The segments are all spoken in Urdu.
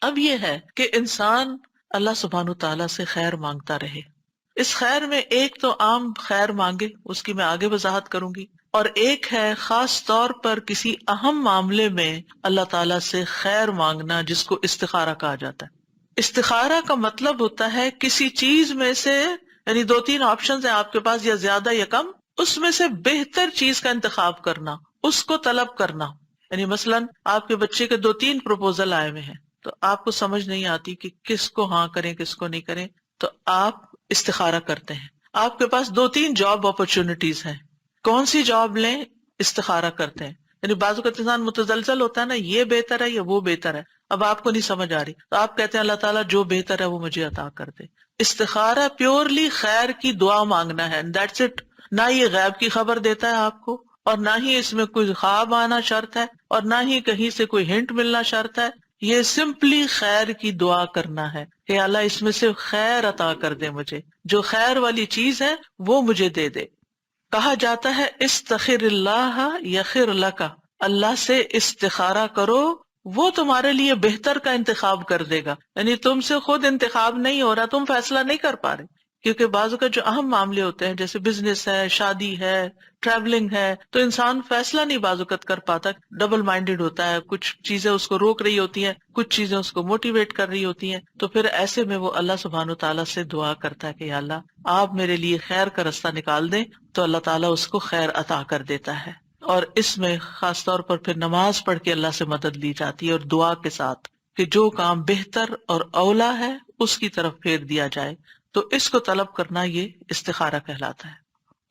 اب یہ ہے کہ انسان اللہ سبحانہ تعالیٰ سے خیر مانگتا رہے. اس خیر میں ایک تو عام خیر مانگے، اس کی میں آگے وضاحت کروں گی، اور ایک ہے خاص طور پر کسی اہم معاملے میں اللہ تعالیٰ سے خیر مانگنا، جس کو استخارہ کہا جاتا ہے. استخارہ کا مطلب ہوتا ہے کسی چیز میں سے، یعنی 2-3 آپشنز ہیں آپ کے پاس، یا زیادہ یا کم، اس میں سے بہتر چیز کا انتخاب کرنا، اس کو طلب کرنا. یعنی مثلاً آپ کے بچے کے 2-3 پروپوزل آئے ہوئے ہیں، تو آپ کو سمجھ نہیں آتی کہ کس کو ہاں کریں کس کو نہیں کریں، تو آپ استخارہ کرتے ہیں. آپ کے پاس 2-3 جاب اپرچونٹیز ہیں، کون سی جاب لیں؟ استخارہ کرتے ہیں. یعنی بعض اوقات انسان متزلزل ہوتا ہے نا، یہ بہتر ہے یا وہ بہتر ہے، اب آپ کو نہیں سمجھ آ رہی، تو آپ کہتے ہیں اللہ تعالیٰ جو بہتر ہے وہ مجھے عطا کر دے. استخارہ پیورلی خیر کی دعا مانگنا ہے، دیٹس اٹ. نہ یہ غیب کی خبر دیتا ہے آپ کو، اور نہ ہی اس میں کوئی خواب آنا شرط ہے، اور نہ ہی کہیں سے کوئی ہنٹ ملنا شرط ہے. یہ سمپلی خیر کی دعا کرنا ہے کہ اللہ اس میں سے خیر عطا کر دے، مجھے جو خیر والی چیز ہے وہ مجھے دے دے. کہا جاتا ہے استخر اللہ یخر لک، اللہ سے استخارہ کرو، وہ تمہارے لیے بہتر کا انتخاب کر دے گا. یعنی تم سے خود انتخاب نہیں ہو رہا، تم فیصلہ نہیں کر پا رہے. کیونکہ بعض اوقات جو اہم معاملے ہوتے ہیں، جیسے بزنس ہے، شادی ہے، ٹریولنگ ہے، تو انسان فیصلہ نہیں بعض اوقات کر پاتا، ڈبل مائنڈیڈ ہوتا ہے، کچھ چیزیں اس کو روک رہی ہوتی ہیں، کچھ چیزیں اس کو موٹیویٹ کر رہی ہوتی ہیں. تو پھر ایسے میں وہ اللہ سبحانہ تعالیٰ سے دعا کرتا ہے کہ یا اللہ آپ میرے لیے خیر کا رستہ نکال دیں، تو اللہ تعالیٰ اس کو خیر عطا کر دیتا ہے. اور اس میں خاص طور پر پھر نماز پڑھ کے اللہ سے مدد لی جاتی ہے، اور دعا کے ساتھ کہ جو کام بہتر اور اولا ہے اس کی طرف پھیر دیا جائے. تو اس کو طلب کرنا یہ استخارہ کہلاتا ہے.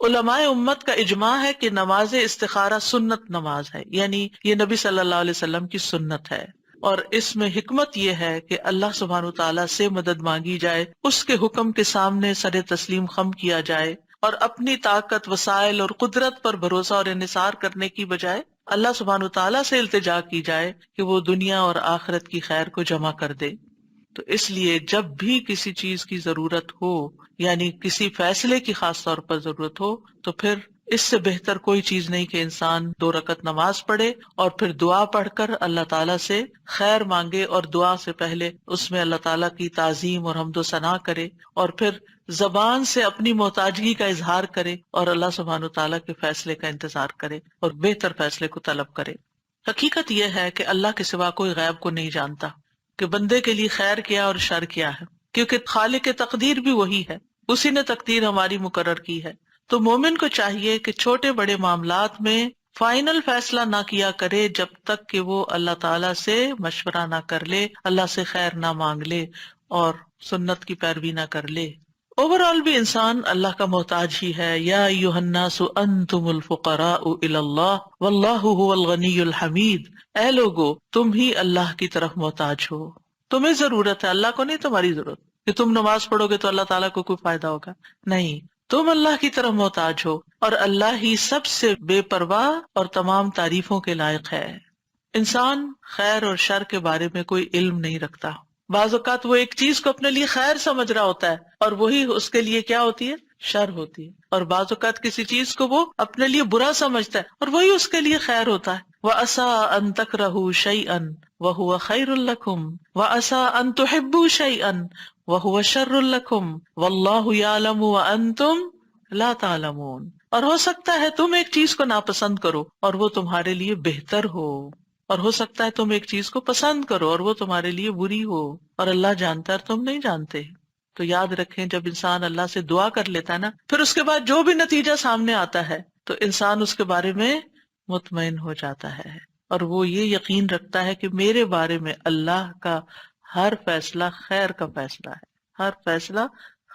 علماء امت کا اجماع ہے کہ نماز استخارہ سنت نماز ہے، یعنی یہ نبی صلی اللہ علیہ وسلم کی سنت ہے. اور اس میں حکمت یہ ہے کہ اللہ سبحانہ تعالیٰ سے مدد مانگی جائے، اس کے حکم کے سامنے سر تسلیم خم کیا جائے، اور اپنی طاقت، وسائل اور قدرت پر بھروسہ اور انحصار کرنے کی بجائے اللہ سبحانہ تعالیٰ سے التجا کی جائے کہ وہ دنیا اور آخرت کی خیر کو جمع کر دے. تو اس لیے جب بھی کسی چیز کی ضرورت ہو، یعنی کسی فیصلے کی خاص طور پر ضرورت ہو، تو پھر اس سے بہتر کوئی چیز نہیں کہ انسان 2 رکعت نماز پڑھے اور پھر دعا پڑھ کر اللہ تعالیٰ سے خیر مانگے، اور دعا سے پہلے اس میں اللہ تعالیٰ کی تعظیم اور حمد و ثنا کرے، اور پھر زبان سے اپنی محتاجگی کا اظہار کرے، اور اللہ سبحانہ تعالیٰ کے فیصلے کا انتظار کرے اور بہتر فیصلے کو طلب کرے. حقیقت یہ ہے کہ اللہ کے سوا کوئی غیب کو نہیں جانتا کہ بندے کے لیے خیر کیا اور شر کیا ہے، کیونکہ خالق تقدیر بھی وہی ہے، اسی نے تقدیر ہماری مقرر کی ہے. تو مومن کو چاہیے کہ چھوٹے بڑے معاملات میں فائنل فیصلہ نہ کیا کرے جب تک کہ وہ اللہ تعالیٰ سے مشورہ نہ کر لے، اللہ سے خیر نہ مانگ لے اور سنت کی پیروی نہ کر لے. اوور آل بھی انسان اللہ کا محتاج ہی ہے. یا ایھا الناس انتم الفقراء الی اللہ واللہ هو الغنی الحمید، اے لوگو تم ہی اللہ کی طرف محتاج ہو، تمہیں ضرورت ہے، اللہ کو نہیں تمہاری ضرورت کہ تم نماز پڑھو گے تو اللہ تعالیٰ کو کوئی فائدہ ہوگا، نہیں، تم اللہ کی طرف محتاج ہو، اور اللہ ہی سب سے بے پرواہ اور تمام تعریفوں کے لائق ہے. انسان خیر اور شر کے بارے میں کوئی علم نہیں رکھتا. بعض اوقات وہ ایک چیز کو اپنے لیے خیر سمجھ رہا ہوتا ہے اور وہی اس کے لیے کیا ہوتی ہے؟ شر ہوتی ہے. اور بعض اوقات کسی چیز کو وہ اپنے لیے برا سمجھتا ہے اور وہی اس کے لیے خیر ہوتا ہے. وَعَسَىٰ أَن تَكْرَهُوا شَيْئًا وَهُوَ خَيْرٌ لَكُمْ وَعَسَىٰ أَن تُحِبُّوا شَيْئًا وَهُوَ شَرٌّ لَكُمْ وَاللَّهُ يَعْلَمُ وَأَنتُمْ لَا تَعْلَمُونَ. اور ہو سکتا ہے تم ایک چیز کو ناپسند کرو اور وہ تمہارے لیے بہتر ہو، اور ہو سکتا ہے تم ایک چیز کو پسند کرو اور وہ تمہارے لیے بری ہو، اور اللہ جانتا ہے اور تم نہیں جانتے. تو یاد رکھیں جب انسان اللہ سے دعا کر لیتا ہے نا، پھر اس کے بعد جو بھی نتیجہ سامنے آتا ہے تو انسان اس کے بارے میں مطمئن ہو جاتا ہے، اور وہ یہ یقین رکھتا ہے کہ میرے بارے میں اللہ کا ہر فیصلہ خیر کا فیصلہ ہے، ہر فیصلہ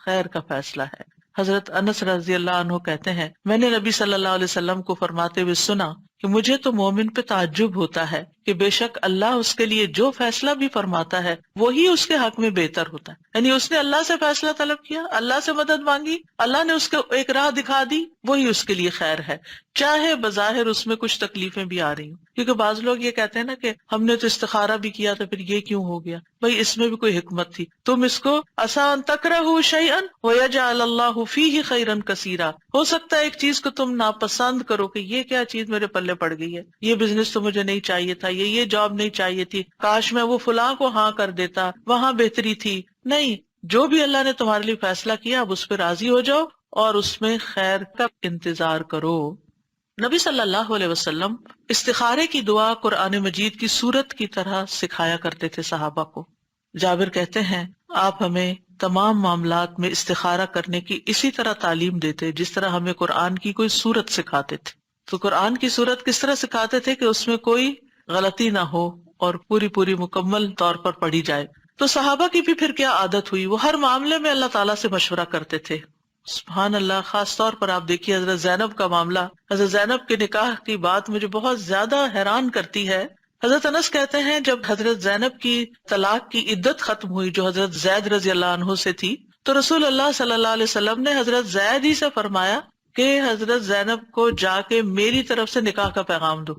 خیر کا فیصلہ ہے. حضرت انس رضی اللہ عنہ کہتے ہیں میں نے نبی صلی اللہ علیہ وسلم کو فرماتے ہوئے سنا کہ مجھے تو مومن پہ تعجب ہوتا ہے کہ بے شک اللہ اس کے لیے جو فیصلہ بھی فرماتا ہے وہی اس کے حق میں بہتر ہوتا ہے. یعنی اس نے اللہ سے فیصلہ طلب کیا، اللہ سے مدد مانگی، اللہ نے اس کو ایک راہ دکھا دی، وہی اس کے لیے خیر ہے، چاہے بظاہر اس میں کچھ تکلیفیں بھی آ رہی ہوں. کیونکہ بعض لوگ یہ کہتے ہیں نا کہ ہم نے تو استخارہ بھی کیا تو پھر یہ کیوں ہو گیا. بھائی اس میں بھی کوئی حکمت تھی. تم اس کو عسیٰ ان تکرہوا شیئا ویجعل اللہ فیہ خیرا کثیرا، ہو سکتا ہے ایک چیز کو تم ناپسند کرو کہ یہ کیا چیز میرے پلے پلے پڑ گئی ہے، یہ بزنس تو مجھے نہیں چاہیے تھا، یہ جاب نہیں چاہیے تھی، کاش میں وہ فلاں کو ہاں کر دیتا، وہاں بہتری تھی. نہیں، جو بھی اللہ نے تمہارے لیے فیصلہ کیا اب اس پہ راضی ہو جاؤ اور اس میں خیر کا انتظار کرو. نبی صلی اللہ علیہ وسلم استخارے کی دعا قرآن مجید کی سورت کی طرح سکھایا کرتے تھے صحابہ کو. جابر کہتے ہیں آپ ہمیں تمام معاملات میں استخارہ کرنے کی اسی طرح تعلیم دیتے جس طرح ہمیں قرآن کی کوئی سورت سکھاتے تھے. تو قرآن کی سورت کس طرح سکھاتے تھے کہ اس میں کوئی غلطی نہ ہو اور پوری مکمل طور پر پڑھی جائے. تو صحابہ کی بھی پھر کیا عادت ہوئی، وہ ہر معاملے میں اللہ تعالیٰ سے مشورہ کرتے تھے. سبحان اللہ. خاص طور پر آپ دیکھیے حضرت زینب کا معاملہ، حضرت زینب کے نکاح کی بات مجھے بہت زیادہ حیران کرتی ہے. حضرت انس کہتے ہیں جب حضرت زینب کی طلاق کی عدت ختم ہوئی جو حضرت زید رضی اللہ عنہ سے تھی، تو رسول اللہ صلی اللہ علیہ وسلم نے حضرت زید ہی سے فرمایا کہ حضرت زینب کو جا کے میری طرف سے نکاح کا پیغام دو.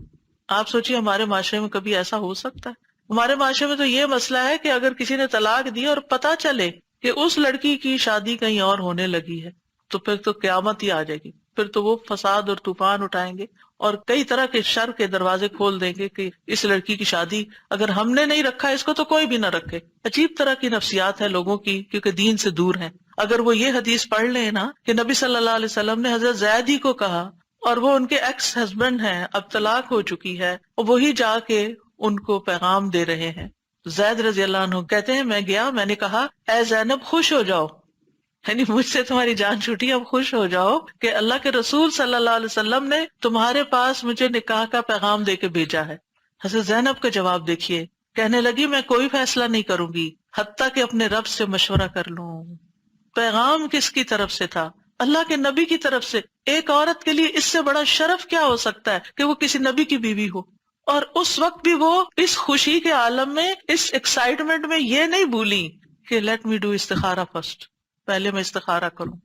آپ سوچیے ہمارے معاشرے میں کبھی ایسا ہو سکتا ہے؟ ہمارے معاشرے میں تو یہ مسئلہ ہے کہ اگر کسی نے طلاق دی اور پتہ چلے کہ اس لڑکی کی شادی کہیں اور ہونے لگی ہے تو پھر تو قیامت ہی آ جائے گی. پھر تو وہ فساد اور طوفان اٹھائیں گے اور کئی طرح کے شر کے دروازے کھول دیں گے کہ اس لڑکی کی شادی اگر ہم نے نہیں رکھا اس کو تو کوئی بھی نہ رکھے. عجیب طرح کی نفسیات ہے لوگوں کی کیونکہ دین سے دور ہیں. اگر وہ یہ حدیث پڑھ لیں نا کہ نبی صلی اللہ علیہ وسلم نے حضرت زید ہی کو کہا اور وہ ان کے ایکس ہسبینڈ ہیں، اب طلاق ہو چکی ہے اور وہی جا کے ان کو پیغام دے رہے ہیں. زید رضی اللہ عنہ کہتے ہیں میں گیا، میں نے کہا اے زینب خوش ہو جاؤ، یعنی مجھ سے تمہاری جان چھوٹی، اب خوش ہو جاؤ کہ اللہ کے رسول صلی اللہ علیہ وسلم نے تمہارے پاس مجھے نکاح کا پیغام دے کے بھیجا ہے. حضرت زینب کا جواب دیکھیے، کہنے لگی میں کوئی فیصلہ نہیں کروں گی حتیٰ کہ اپنے رب سے مشورہ کر لوں. پیغام کس کی طرف سے تھا؟ اللہ کے نبی کی طرف سے. ایک عورت کے لیے اس سے بڑا شرف کیا ہو سکتا ہے کہ وہ کسی نبی کی بیوی ہو. اور اس وقت بھی وہ اس خوشی کے عالم میں، اس ایکسائٹمنٹ میں یہ نہیں بھولی کہ لیٹ می ڈو استخارہ فرسٹ، پہلے میں استخارہ کروں.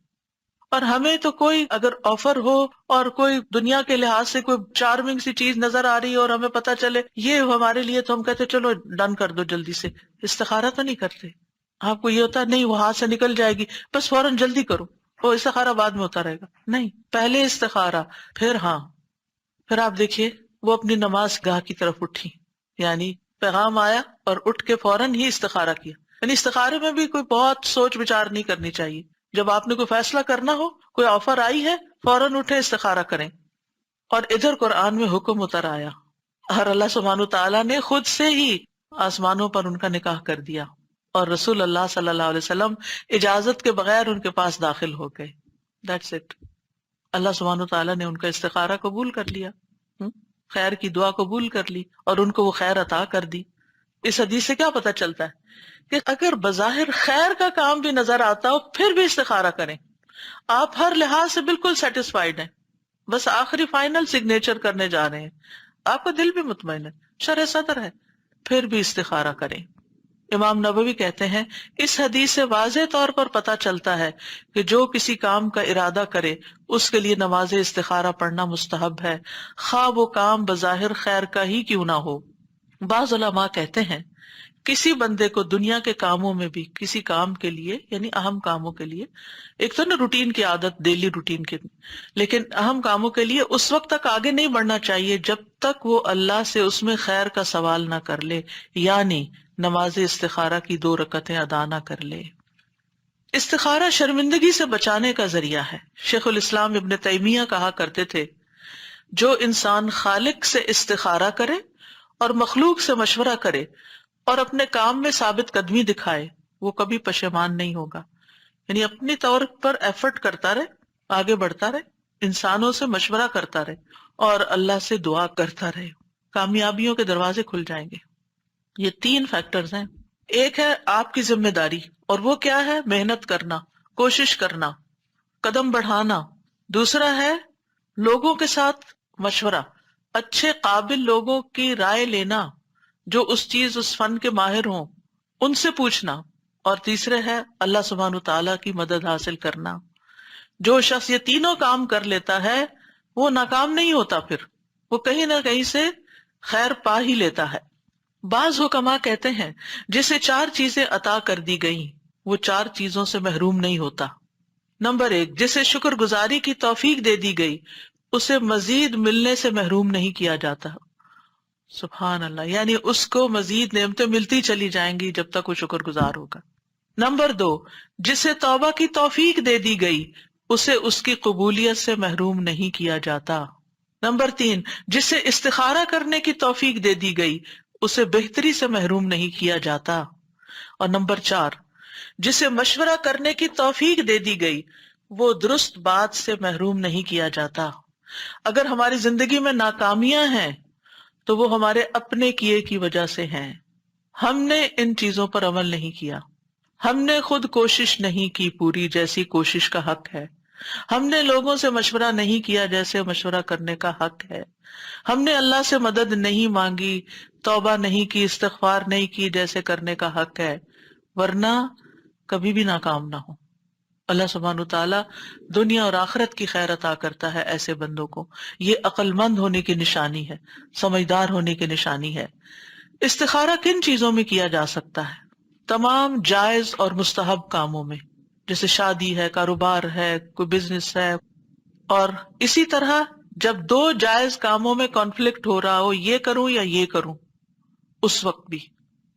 اور ہمیں تو کوئی اگر آفر ہو اور کوئی دنیا کے لحاظ سے کوئی چارمنگ سی چیز نظر آ رہی ہے اور ہمیں پتا چلے یہ ہمارے لیے، تو ہم کہتے چلو ڈن کر دو جلدی سے. استخارہ تو نہیں کرتے. آپ کو یہ ہوتا ہے نہیں وہ ہاتھ سے نکل جائے گی بس فوراً جلدی کرو، وہ استخارہ بعد میں ہوتا رہے گا. نہیں، پہلے استخارہ پھر ہاں. پھر آپ دیکھیے وہ اپنی نماز گاہ کی طرف اٹھی، یعنی پیغام آیا اور اٹھ کے فوراً ہی استخارہ کیا. یعنی استخارے میں بھی کوئی بہت سوچ بچار نہیں کرنی چاہیے. جب آپ نے کوئی فیصلہ کرنا ہو، کوئی آفر آئی ہے، فوراً اٹھے استخارہ کریں. اور ادھر قرآن میں حکم اتر آیا اور اللہ سبحانہ تعالیٰ نے خود سے ہی آسمانوں پر ان کا نکاح کر دیا اور رسول اللہ صلی اللہ علیہ وسلم اجازت کے بغیر ان کے پاس داخل ہو گئے. That's it. اللہ سبحانہ تعالیٰ نے ان کا استخارہ قبول کر لیا، خیر کی دعا قبول کر لی اور ان کو وہ خیر عطا کر دی. اس حدیث سے کیا پتہ چلتا ہے کہ اگر بظاہر خیر کا کام بھی نظر آتا ہو پھر بھی استخارہ کریں. آپ ہر لحاظ سے بالکل سیٹسفائیڈ ہیں، بس آخری فائنل سگنیچر کرنے جا رہے ہیں، آپ کا دل بھی مطمئن ہے، شرح صدر ہے، پھر بھی استخارہ کریں. امام نبوی کہتے ہیں اس حدیث سے واضح طور پر پتہ چلتا ہے کہ جو کسی کام کا ارادہ کرے اس کے لیے نماز استخارہ پڑھنا مستحب ہے، خواہ وہ کام بظاہر خیر کا ہی کیوں نہ ہو. بعض علماء کہتے ہیں کسی بندے کو دنیا کے کاموں میں بھی کسی کام کے لیے، یعنی اہم کاموں کے لیے، ایک تو نا روٹین کی عادت، ڈیلی روٹین کے، لیکن اہم کاموں کے لیے اس وقت تک آگے نہیں بڑھنا چاہیے جب تک وہ اللہ سے اس میں خیر کا سوال نہ کر لے، یعنی نماز استخارہ کی 2 رکعتیں ادا نہ کر لے. استخارہ شرمندگی سے بچانے کا ذریعہ ہے. شیخ الاسلام ابن تیمیہ کہا کرتے تھے جو انسان خالق سے استخارہ کرے اور مخلوق سے مشورہ کرے اور اپنے کام میں ثابت قدمی دکھائے وہ کبھی پشیمان نہیں ہوگا. یعنی اپنی طور پر ایفرٹ کرتا رہے، آگے بڑھتا رہے، انسانوں سے مشورہ کرتا رہے اور اللہ سے دعا کرتا رہے، کامیابیوں کے دروازے کھل جائیں گے. یہ 3 فیکٹرز ہیں. ایک ہے آپ کی ذمہ داری، اور وہ کیا ہے؟ محنت کرنا، کوشش کرنا، قدم بڑھانا. دوسرا ہے لوگوں کے ساتھ مشورہ، اچھے قابل لوگوں کی رائے لینا جو اس چیز، اس فن کے ماہر ہوں، ان سے پوچھنا. اور تیسرے ہے اللہ سبحانہ تعالیٰ کی مدد حاصل کرنا. جو شخص یہ تینوں کام کر لیتا ہے وہ ناکام نہیں ہوتا، پھر وہ کہیں نہ کہیں سے خیر پا ہی لیتا ہے. بعض حکماء کہتے ہیں جسے 4 چیزیں عطا کر دی گئیں وہ 4 چیزوں سے محروم نہیں ہوتا. نمبر 1، جسے شکر گزاری کی توفیق دے دی گئی اسے مزید ملنے سے محروم نہیں کیا جاتا. سبحان اللہ، یعنی اس کو مزید نعمتیں ملتی چلی جائیں گی جب تک وہ شکر گزار ہوگا. نمبر 2، جسے توبہ کی توفیق دے دی گئی اسے اس کی قبولیت سے محروم نہیں کیا جاتا. نمبر 3، جسے استخارہ کرنے کی توفیق دے دی گئی اسے بہتری سے محروم نہیں کیا جاتا. اور نمبر 4، جسے مشورہ کرنے کی توفیق دے دی گئی وہ درست بات سے محروم نہیں کیا جاتا. اگر ہماری زندگی میں ناکامیاں ہیں تو وہ ہمارے اپنے کیے کی وجہ سے ہیں. ہم نے ان چیزوں پر عمل نہیں کیا، ہم نے خود کوشش نہیں کی پوری جیسی کوشش کا حق ہے، ہم نے لوگوں سے مشورہ نہیں کیا جیسے مشورہ کرنے کا حق ہے، ہم نے اللہ سے مدد نہیں مانگی، توبہ نہیں کی، استغفار نہیں کی جیسے کرنے کا حق ہے، ورنہ کبھی بھی ناکام نہ ہو. اللہ سبحانہ وتعالی دنیا اور آخرت کی خیر عطا کرتا ہے ایسے بندوں کو. یہ عقل مند ہونے کی نشانی ہے، سمجھدار ہونے کی نشانی ہے. استخارہ کن چیزوں میں کیا جا سکتا ہے؟ تمام جائز اور مستحب کاموں میں، جیسے شادی ہے، کاروبار ہے، کوئی بزنس ہے. اور اسی طرح جب 2 جائز کاموں میں کانفلکٹ ہو رہا ہو، یہ کروں یا یہ کروں، اس وقت بھی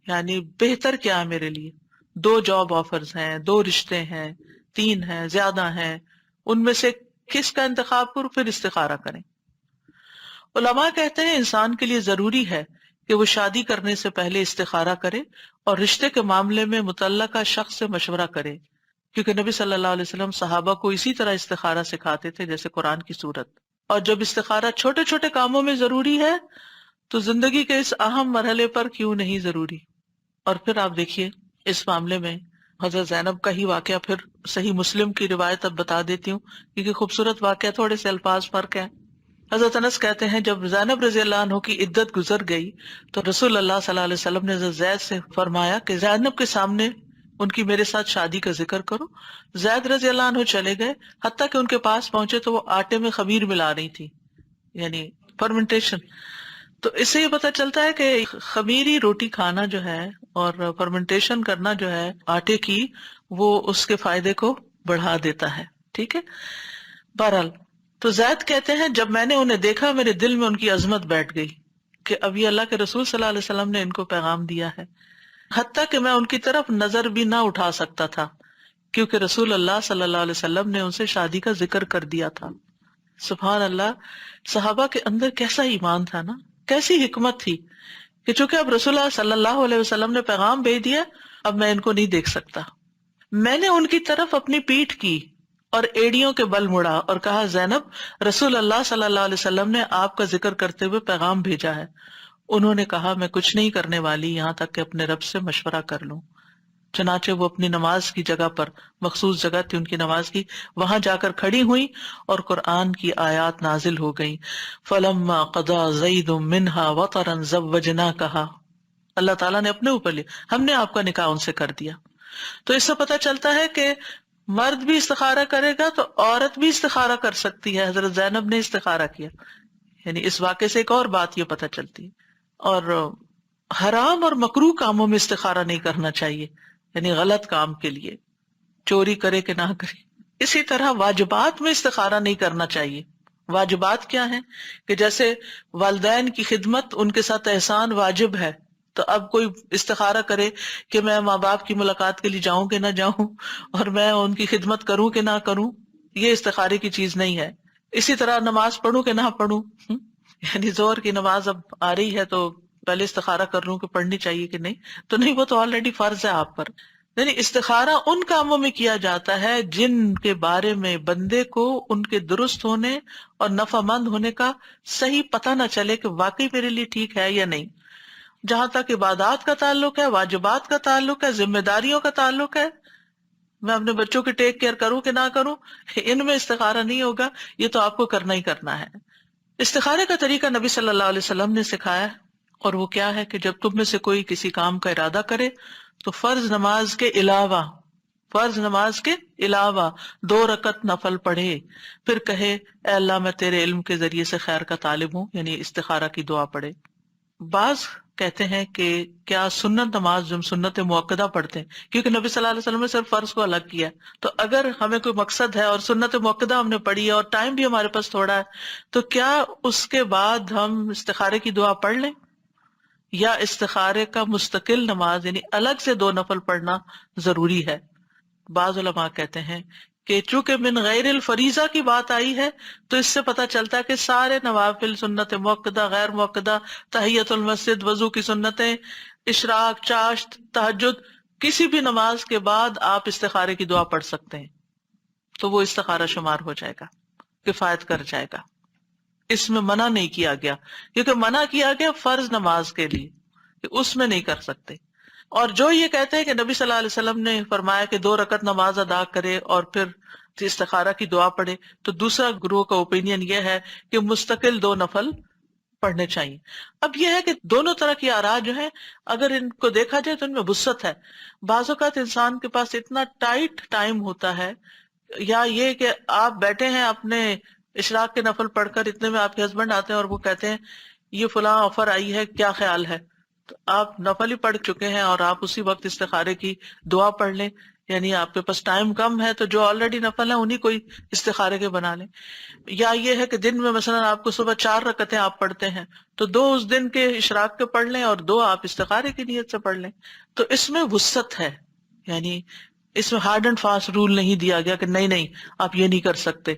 یعنی بہتر کیا ہے میرے لیے. 2 جاب آفرز ہیں، 2 رشتے ہیں، 3 ہیں، زیادہ ہیں، ان میں سے کس کا انتخاب کروں، پھر استخارہ کریں. علماء کہتے ہیں انسان کے لیے ضروری ہے کہ وہ شادی کرنے سے پہلے استخارہ کرے اور رشتے کے معاملے میں متعلقہ شخص سے مشورہ کرے، کیونکہ نبی صلی اللہ علیہ وسلم صحابہ کو اسی طرح استخارہ سکھاتے تھے جیسے قرآن کی صورت. اور جب استخارہ چھوٹے چھوٹے کاموں میں ضروری ہے تو زندگی کے اس اہم مرحلے پر کیوں نہیں ضروری. اور پھر آپ دیکھیے اس معاملے میں حضرت زینب کا ہی واقعہ، پھر صحیح مسلم کی روایت اب بتا دیتی ہوں کیونکہ خوبصورت واقعہ، تھوڑے سے الفاظ فرق ہیں. حضرت انس کہتے ہیں جب زینب رضی اللہ عنہ کی عدت گزر گئی تو رسول اللہ صلی اللہ علیہ وسلم نے حضرت زید سے فرمایا کہ زینب کے سامنے ان کی میرے ساتھ شادی کا ذکر کرو. زید رضی اللہ عنہ چلے گئے، حتیٰ کہ ان کے پاس پہنچے تو وہ آٹے میں خمیر ملا رہی تھی، یعنی فرمنٹیشن. تو اس سے یہ پتہ چلتا ہے کہ خمیری روٹی کھانا جو ہے اور فرمنٹیشن کرنا جو ہے آٹے کی، وہ اس کے فائدے کو بڑھا دیتا ہے. ٹھیک ہے. بہرحال تو زید کہتے ہیں جب میں نے انہیں دیکھا میرے دل میں ان کی عظمت بیٹھ گئی کہ اب یہ اللہ کے رسول صلی اللہ علیہ وسلم نے ان کو پیغام دیا ہے، حتیٰ کہ میں ان کی طرف نظر بھی نہ اٹھا سکتا تھا کیونکہ رسول اللہ صلی اللہ علیہ وسلم نے ان سے شادی کا ذکر کر دیا تھا. سبحان اللہ، صحابہ کے اندر کیسا ایمان تھا نا، کیسی حکمت تھی کہ چونکہ اب رسول اللہ صلی اللہ علیہ وسلم نے پیغام بھیج دیا، اب میں ان کو نہیں دیکھ سکتا. میں نے ان کی طرف اپنی پیٹھ کی اور ایڑیوں کے بل مڑا اور کہا زینب رسول اللہ صلی اللہ علیہ وسلم نے آپ کا ذکر کرتے ہوئے پیغام بھیجا ہے. انہوں نے کہا میں کچھ نہیں کرنے والی یہاں تک کہ اپنے رب سے مشورہ کر لوں. چنانچہ وہ اپنی نماز کی جگہ پر، مخصوص جگہ تھی ان کی نماز کی، وہاں جا کر کھڑی ہوئی اور قرآن کی آیات نازل ہو گئیں. فلما قضا زید منہا وطرا زوجناکہا، اللہ تعالیٰ نے اپنے اوپر لیا، ہم نے آپ کا نکاح ان سے کر دیا. تو اس سے پتہ چلتا ہے کہ مرد بھی استخارہ کرے گا تو عورت بھی استخارہ کر سکتی ہے. حضرت زینب نے استخارہ کیا، یعنی اس واقعے سے ایک اور بات یہ پتہ چلتی ہے. اور حرام اور مکروہ کاموں میں استخارہ نہیں کرنا چاہیے، یعنی غلط کام کے لیے، چوری کرے کہ نہ کرے. اسی طرح واجبات میں استخارہ نہیں کرنا چاہیے. واجبات کیا ہیں کہ جیسے والدین کی خدمت، ان کے ساتھ احسان واجب ہے. تو اب کوئی استخارہ کرے کہ میں ماں باپ کی ملاقات کے لیے جاؤں کہ نہ جاؤں اور میں ان کی خدمت کروں کہ نہ کروں، یہ استخارے کی چیز نہیں ہے. اسی طرح نماز پڑھوں کہ نہ پڑھوں، یعنی ظہر کی نماز اب آ رہی ہے تو پہلے استخارہ کر لوں کہ پڑھنی چاہیے کہ نہیں، تو نہیں، وہ تو آلریڈی فرض ہے آپ پر. یعنی استخارہ ان کاموں میں کیا جاتا ہے جن کے بارے میں بندے کو ان کے درست ہونے اور نفع مند ہونے کا صحیح پتہ نہ چلے کہ واقعی میرے لیے ٹھیک ہے یا نہیں. جہاں تک عبادات کا تعلق ہے، واجبات کا تعلق ہے، ذمہ داریوں کا تعلق ہے، میں اپنے بچوں کی ٹیک کیئر کروں کہ نہ کروں، ان میں استخارہ نہیں ہوگا، یہ تو آپ کو کرنا ہی کرنا ہے. استخارے کا طریقہ نبی صلی اللہ علیہ وسلم نے سکھایا ہے، اور وہ کیا ہے کہ جب تم میں سے کوئی کسی کام کا ارادہ کرے تو فرض نماز کے علاوہ 2 رکعت نفل پڑھے، پھر کہے اے اللہ میں تیرے علم کے ذریعے سے خیر کا طالب ہوں، یعنی استخارہ کی دعا پڑھے. بعض کہتے ہیں کہ کیا سنت نماز جو ہم سنت موقدہ پڑھتے ہیں، کیونکہ نبی صلی اللہ علیہ وسلم نے صرف فرض کو الگ کیا ہے، تو اگر ہمیں کوئی مقصد ہے اور سنت موقدہ ہم نے پڑھی ہے اور ٹائم بھی ہمارے پاس تھوڑا ہے، تو کیا اس کے بعد ہم استخارے کی دعا پڑھ لیں، یا استخارے کا مستقل نماز یعنی الگ سے 2 نفل پڑھنا ضروری ہے؟ بعض علماء کہتے ہیں کہ چونکہ من غیر الفریضہ کی بات آئی ہے تو اس سے پتہ چلتا ہے کہ سارے نوافل، سنت موقدہ، غیر موقدہ، تحیت المسجد، وضو کی سنتیں، اشراق، چاشت، تہجد، کسی بھی نماز کے بعد آپ استخارے کی دعا پڑھ سکتے ہیں، تو وہ استخارہ شمار ہو جائے گا، کفایت کر جائے گا، اس میں منع نہیں کیا گیا، کیونکہ منع کیا گیا فرض نماز کے لیے کہ اس میں نہیں کر سکتے۔ اور جو یہ کہتے ہیں کہ نبی صلی اللہ علیہ وسلم نے فرمایا کہ 2 رکعت نماز ادا کرے اور پھر استخارہ کی دعا پڑھے، تو دوسرا گروہ کا اوپینین یہ ہے کہ مستقل 2 نفل پڑھنے چاہیے۔ اب یہ ہے کہ دونوں طرح کی آراء جو ہیں اگر ان کو دیکھا جائے تو ان میں وسعت ہے۔ بعض اوقات انسان کے پاس اتنا ٹائٹ ٹائم ہوتا ہے، یا یہ کہ آپ بیٹھے ہیں اپنے اشراق کے نفل پڑھ کر، اتنے میں آپ کے ہسبینڈ آتے ہیں اور وہ کہتے ہیں یہ فلاں آفر آئی ہے، کیا خیال ہے؟ تو آپ نفل ہی پڑھ چکے ہیں اور آپ اسی وقت استخارے کی دعا پڑھ لیں، یعنی آپ کے پاس ٹائم کم ہے تو جو آلریڈی نفل ہیں انہیں کوئی استخارے کے بنا لیں۔ یا یہ ہے کہ دن میں مثلا آپ کو صبح 4 رکعتیں آپ پڑھتے ہیں تو 2 اس دن کے اشراق کے پڑھ لیں اور 2 آپ استخارے کی نیت سے پڑھ لیں۔ تو اس میں وسعت ہے، یعنی اس میں ہارڈ اینڈ فاسٹ رول نہیں دیا گیا کہ نہیں نہیں آپ یہ نہیں کر سکتے۔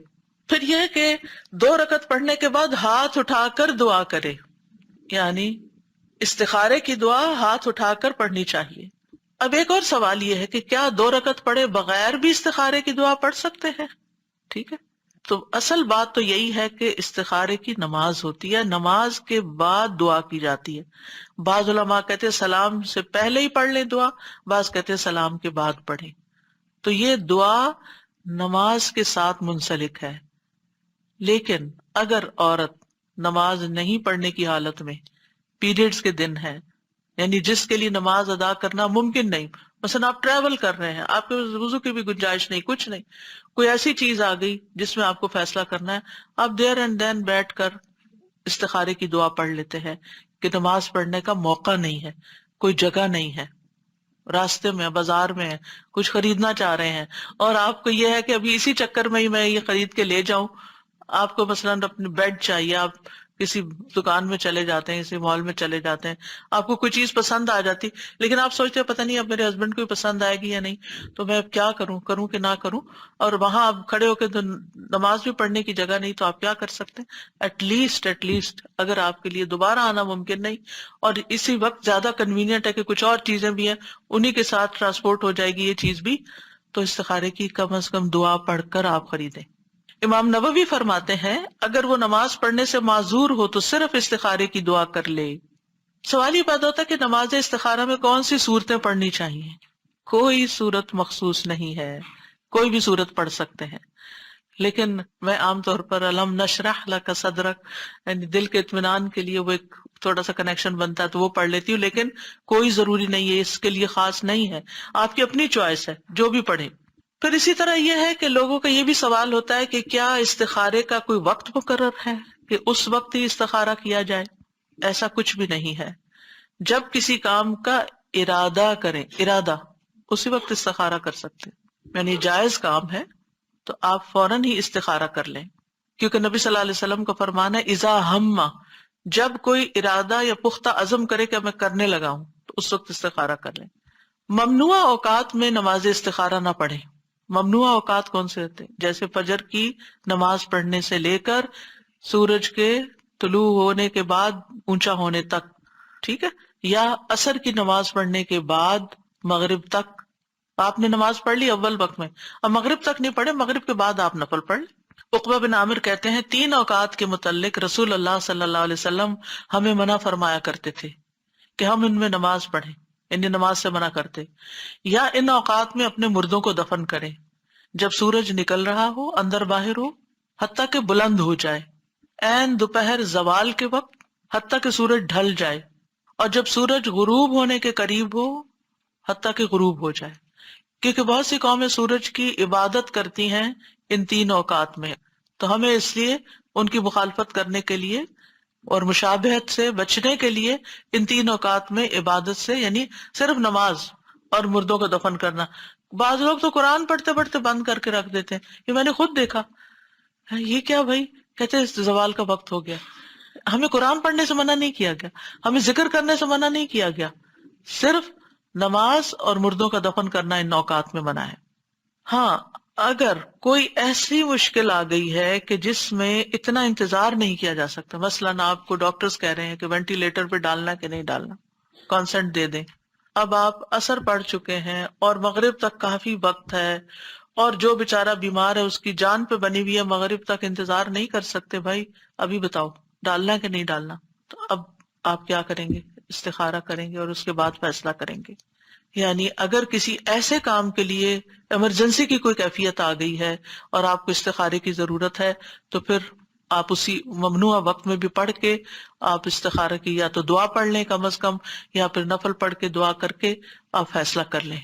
پھر یہ کہ 2 رکعت پڑھنے کے بعد ہاتھ اٹھا کر دعا کرے، یعنی استخارے کی دعا ہاتھ اٹھا کر پڑھنی چاہیے۔ اب ایک اور سوال یہ ہے کہ کیا 2 رکعت پڑھے بغیر بھی استخارے کی دعا پڑھ سکتے ہیں؟ ٹھیک ہے، تو اصل بات تو یہی ہے کہ استخارے کی نماز ہوتی ہے، نماز کے بعد دعا کی جاتی ہے۔ بعض علماء کہتے ہیں سلام سے پہلے ہی پڑھ لیں دعا، بعض کہتے ہیں سلام کے بعد پڑھیں۔ تو یہ دعا نماز کے ساتھ منسلک ہے، لیکن اگر عورت نماز نہیں پڑھنے کی حالت میں، پیریڈز کے دن ہے، یعنی جس کے لیے نماز ادا کرنا ممکن نہیں، مثلا آپ ٹریول کر رہے ہیں، آپ کے وضو کی بھی گنجائش نہیں، کچھ نہیں، کوئی ایسی چیز آ گئی جس میں آپ کو فیصلہ کرنا ہے، آپ دیر اینڈ دین بیٹھ کر استخارے کی دعا پڑھ لیتے ہیں کہ نماز پڑھنے کا موقع نہیں ہے، کوئی جگہ نہیں ہے، راستے میں بازار میں کچھ خریدنا چاہ رہے ہیں اور آپ کو یہ ہے کہ ابھی اسی چکر میں ہی میں یہ خرید کے لے جاؤں، آپ کو مثلاً اپنے بیڈ چاہیے، آپ کسی دکان میں چلے جاتے ہیں، کسی مال میں چلے جاتے ہیں، آپ کو کوئی چیز پسند آ جاتی لیکن آپ سوچتے ہیں پتہ نہیں اب میرے ہسبینڈ کو پسند آئے گی یا نہیں، تو میں اب کیا کروں کہ نہ کروں، اور وہاں آپ کھڑے ہو کے نماز بھی پڑھنے کی جگہ نہیں، تو آپ کیا کر سکتے ہیں؟ ایٹ لیسٹ اگر آپ کے لیے دوبارہ آنا ممکن نہیں اور اسی وقت زیادہ کنوینئنٹ ہے کہ کچھ اور چیزیں بھی ہیں انہی کے ساتھ ٹرانسپورٹ ہو جائے گی یہ چیز بھی، تو استخارے کی کم از کم دعا پڑھ کر آپ خریدیں۔ امام نووی فرماتے ہیں اگر وہ نماز پڑھنے سے معذور ہو تو صرف استخارے کی دعا کر لے۔ سوال یہ پیدا ہوتا ہے کہ نماز استخارہ میں کون سی صورتیں پڑھنی چاہیے؟ کوئی صورت مخصوص نہیں ہے، کوئی بھی صورت پڑھ سکتے ہیں، لیکن میں عام طور پر الم نشرح لک صدرک، یعنی دل کے اطمینان کے لیے وہ ایک تھوڑا سا کنیکشن بنتا ہے تو وہ پڑھ لیتی ہوں، لیکن کوئی ضروری نہیں ہے، اس کے لیے خاص نہیں ہے، آپ کی اپنی چوائس ہے، جو بھی پڑھیں۔ پھر اسی طرح یہ ہے کہ لوگوں کا یہ بھی سوال ہوتا ہے کہ کیا استخارے کا کوئی وقت مقرر ہے کہ اس وقت ہی استخارہ کیا جائے؟ ایسا کچھ بھی نہیں ہے، جب کسی کام کا ارادہ کریں، ارادہ اسی وقت استخارہ کر سکتے، یعنی جائز کام ہے تو آپ فوراً ہی استخارہ کر لیں، کیونکہ نبی صلی اللہ علیہ وسلم کا فرمان ہے اذا ہم، جب کوئی ارادہ یا پختہ عزم کرے کہ میں کرنے لگا ہوں تو اس وقت استخارہ کر لیں۔ ممنوع اوقات میں نماز استخارہ نہ پڑھیں۔ ممنوع اوقات کون سے ہوتے ہیں؟ جیسے فجر کی نماز پڑھنے سے لے کر سورج کے طلوع ہونے کے بعد اونچا ہونے تک، ٹھیک ہے، یا عصر کی نماز پڑھنے کے بعد مغرب تک۔ آپ نے نماز پڑھ لی اول وقت میں، اب مغرب تک نہیں پڑھے، مغرب کے بعد آپ نفل پڑھ لیں۔ عقبہ بن عامر کہتے ہیں 3 اوقات کے متعلق رسول اللہ صلی اللہ علیہ وسلم ہمیں منع فرمایا کرتے تھے کہ ہم ان میں نماز پڑھیں، یعنی نماز سے منع کرتے، یا ان اوقات میں اپنے مردوں کو دفن کریں جب سورج نکل رہا ہو، اندر باہر ہو، حتیٰ کہ بلند ہو جائے، عین دوپہر زوال کے وقت حتیٰ کہ سورج ڈھل جائے، اور جب سورج غروب ہونے کے قریب ہو حتیٰ کہ غروب ہو جائے، کیونکہ بہت سی قومیں سورج کی عبادت کرتی ہیں ان 3 اوقات میں، تو ہمیں اس لیے ان کی مخالفت کرنے کے لیے اور مشابہت سے بچنے کے لیے ان 3 اوقات میں عبادت سے، یعنی صرف نماز اور مردوں کو دفن کرنا. بعض لوگ تو قرآن پڑھتے پڑھتے بند کر کے رکھ دیتے ہیں، یہ میں نے خود دیکھا. یہ کیا بھائی؟ کہتے ہیں زوال کا وقت ہو گیا. ہمیں قرآن پڑھنے سے منع نہیں کیا گیا، ہمیں ذکر کرنے سے منع نہیں کیا گیا، صرف نماز اور مردوں کا دفن کرنا ان اوقات میں منع ہے. ہاں، اگر کوئی ایسی مشکل آ گئی ہے کہ جس میں اتنا انتظار نہیں کیا جا سکتا، مثلاً آپ کو ڈاکٹرز کہہ رہے ہیں کہ وینٹیلیٹر پہ ڈالنا کہ نہیں ڈالنا، کانسنٹ دے دیں. اب آپ عصر پڑھ چکے ہیں اور مغرب تک کافی وقت ہے، اور جو بیچارہ بیمار ہے اس کی جان پہ بنی ہوئی ہے، مغرب تک انتظار نہیں کر سکتے. بھائی ابھی بتاؤ ڈالنا کہ نہیں ڈالنا. تو اب آپ کیا کریں گے؟ استخارہ کریں گے اور اس کے بعد فیصلہ کریں گے. یعنی اگر کسی ایسے کام کے لیے ایمرجنسی کی کوئی کیفیت آ گئی ہے اور آپ کو استخارے کی ضرورت ہے، تو پھر آپ اسی ممنوع وقت میں بھی پڑھ کے آپ استخارے کی یا تو دعا پڑھ لیں کم از کم، یا پھر نفل پڑھ کے دعا کر کے آپ فیصلہ کر لیں.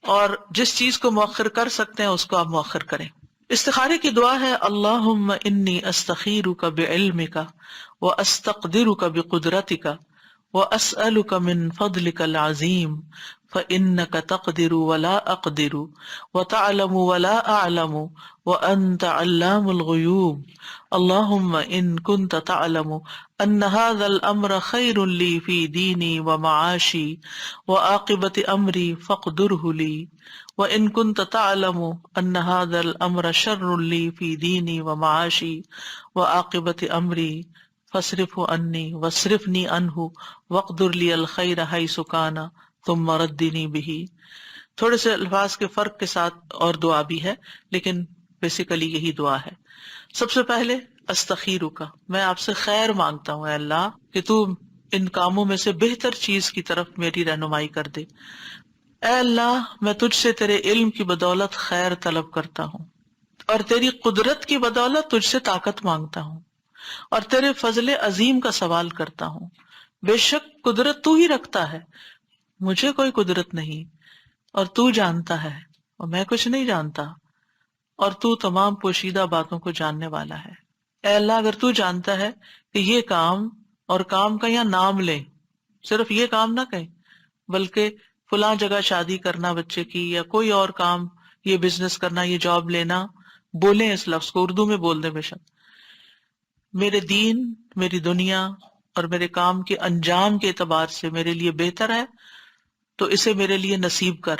اور جس چیز کو مؤخر کر سکتے ہیں اس کو آپ مؤخر کریں. استخارے کی دعا ہے اللہم انی استخیرک بعلمک واستقدرک بقدرتک واسألک من فضلک العظیم فإنك تقدر ولا أقدر وتعلم ولا أعلم وأنت علام الغيوب اللهم إن كنت تعلم أن هذا الأمر خير لي في ديني ومعاشي وعاقبة أمري فاقدره لي وإن كنت تعلم أن هذا الأمر شر لي في ديني ومعاشي وعاقبة أمري فاصرفه عني واصرفني عنه واقدر لي الخير حيث كان ثم ردنی بہ. تھوڑے سے الفاظ کے فرق کے ساتھ اور دعا بھی ہے، لیکن بیسیکلی یہی دعا ہے. سب سے پہلے استخیرک، میں آپ سے خیر مانگتا ہوں اے اللہ کہ تو ان کاموں میں سے بہتر چیز کی طرف میری رہنمائی کر دے. اے اللہ میں تجھ سے تیرے علم کی بدولت خیر طلب کرتا ہوں، اور تیری قدرت کی بدولت تجھ سے طاقت مانگتا ہوں، اور تیرے فضل عظیم کا سوال کرتا ہوں. بے شک قدرت تو ہی رکھتا ہے، مجھے کوئی قدرت نہیں، اور تو جانتا ہے اور میں کچھ نہیں جانتا، اور تو تمام پوشیدہ باتوں کو جاننے والا ہے. اے اللہ اگر تو جانتا ہے کہ یہ کام، اور کام کا یہاں نام لیں، صرف یہ کام نہ کہیں بلکہ فلاں جگہ شادی کرنا بچے کی، یا کوئی اور کام، یہ بزنس کرنا، یہ جاب لینا، بولیں اس لفظ کو، اردو میں بول دیں بے شک، میرے دین، میری دنیا اور میرے کام کے انجام کے اعتبار سے میرے لیے بہتر ہے تو اسے میرے لیے نصیب کر.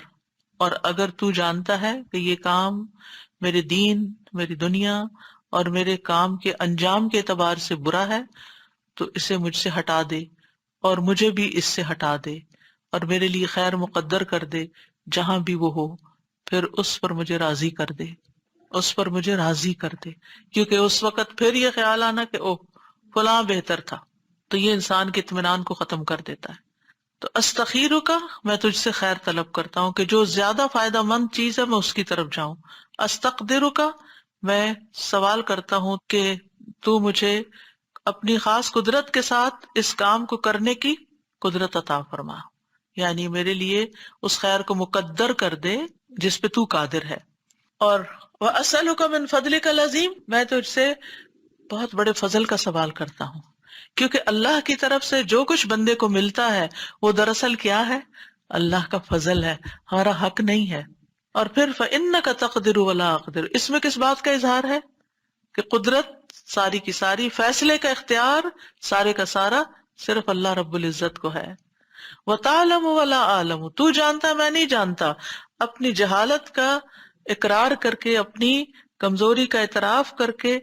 اور اگر تو جانتا ہے کہ یہ کام میرے دین، میری دنیا اور میرے کام کے انجام کے اعتبار سے برا ہے تو اسے مجھ سے ہٹا دے، اور مجھے بھی اس سے ہٹا دے، اور میرے لیے خیر مقدر کر دے جہاں بھی وہ ہو، پھر اس پر مجھے راضی کر دے، اس پر مجھے راضی کر دے. کیونکہ اس وقت پھر یہ خیال آنا کہ اوہ فلاں بہتر تھا، تو یہ انسان کے اطمینان کو ختم کر دیتا ہے. تو استخیرو کا، میں تجھ سے خیر طلب کرتا ہوں کہ جو زیادہ فائدہ مند چیز ہے میں اس کی طرف جاؤں. استقدرو کا، میں سوال کرتا ہوں کہ تو مجھے اپنی خاص قدرت کے ساتھ اس کام کو کرنے کی قدرت عطا فرما، یعنی میرے لیے اس خیر کو مقدر کر دے جس پہ تو قادر ہے. اور وَأَسْأَلُكَ مِن فَضْلِكَ الْعَظِيمِ، میں تجھ سے بہت بڑے فضل کا سوال کرتا ہوں، کیونکہ اللہ کی طرف سے جو کچھ بندے کو ملتا ہے وہ دراصل کیا ہے؟ اللہ کا فضل ہے، ہمارا حق نہیں ہے. اور پھر فَإِنَّكَ تَقْدِرُ وَلَا أَقْدِرُ، اس میں کس بات کا اظہار ہے؟ کہ قدرت ساری کی ساری، فیصلے کا اختیار سارے کا سارا صرف اللہ رب العزت کو ہے. وَتَعْلَمُ وَلَا أَعْلَمُ، تو جانتا میں نہیں جانتا. اپنی جہالت کا اقرار کر کے، اپنی کمزوری کا اعتراف کر کے،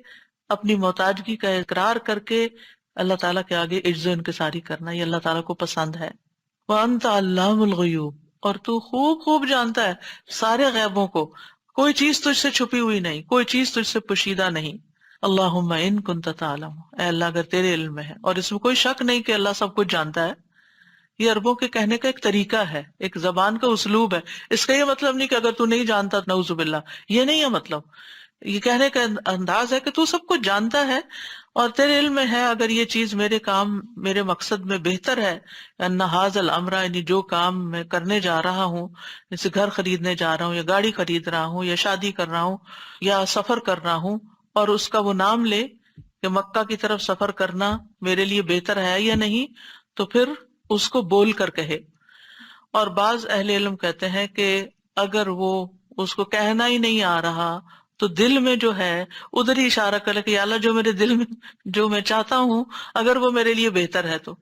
اپنی محتاجگی کا اقرار کر کے اللہ تعالیٰ کے آگے عجز و انکساری کرنا، یہ اللہ تعالیٰ کو پسند ہے. وَأَنْتَ عَلَّامُ الْغُیُوبِ، اور تو خوب خوب جانتا ہے سارے غیبوں کو، کوئی چیز تجھ سے چھپی ہوئی نہیں، کوئی چیز تجھ سے پوشیدہ نہیں. اللہم ان کنت تعلم، اے اللہ اگر تیرے علم میں ہے، اور اس میں کوئی شک نہیں کہ اللہ سب کچھ جانتا ہے. یہ عربوں کے کہنے کا ایک طریقہ ہے، ایک زبان کا اسلوب ہے. اس کا یہ مطلب نہیں کہ اگر تو نہیں جانتا نعوذ باللہ، یہ نہیں ہے مطلب. یہ کہنے کا انداز ہے کہ تو سب کچھ جانتا ہے اور تیرے علم میں ہے اگر یہ چیز میرے کام، میرے مقصد میں بہتر ہے. ان ھذا الامر، یعنی جو کام میں کرنے جا رہا ہوں، جیسے گھر خریدنے جا رہا ہوں یا گاڑی خرید رہا ہوں یا شادی کر رہا ہوں یا سفر کر رہا ہوں، اور اس کا وہ نام لے کہ مکہ کی طرف سفر کرنا میرے لیے بہتر ہے یا نہیں، تو پھر اس کو بول کر کہے. اور بعض اہل علم کہتے ہیں کہ اگر وہ اس کو کہنا ہی نہیں آ رہا تو دل میں جو ہے ادھر ہی اشارہ کرے کہ یا اللہ جو میرے دل میں جو میں چاہتا ہوں اگر وہ میرے لیے بہتر ہے تو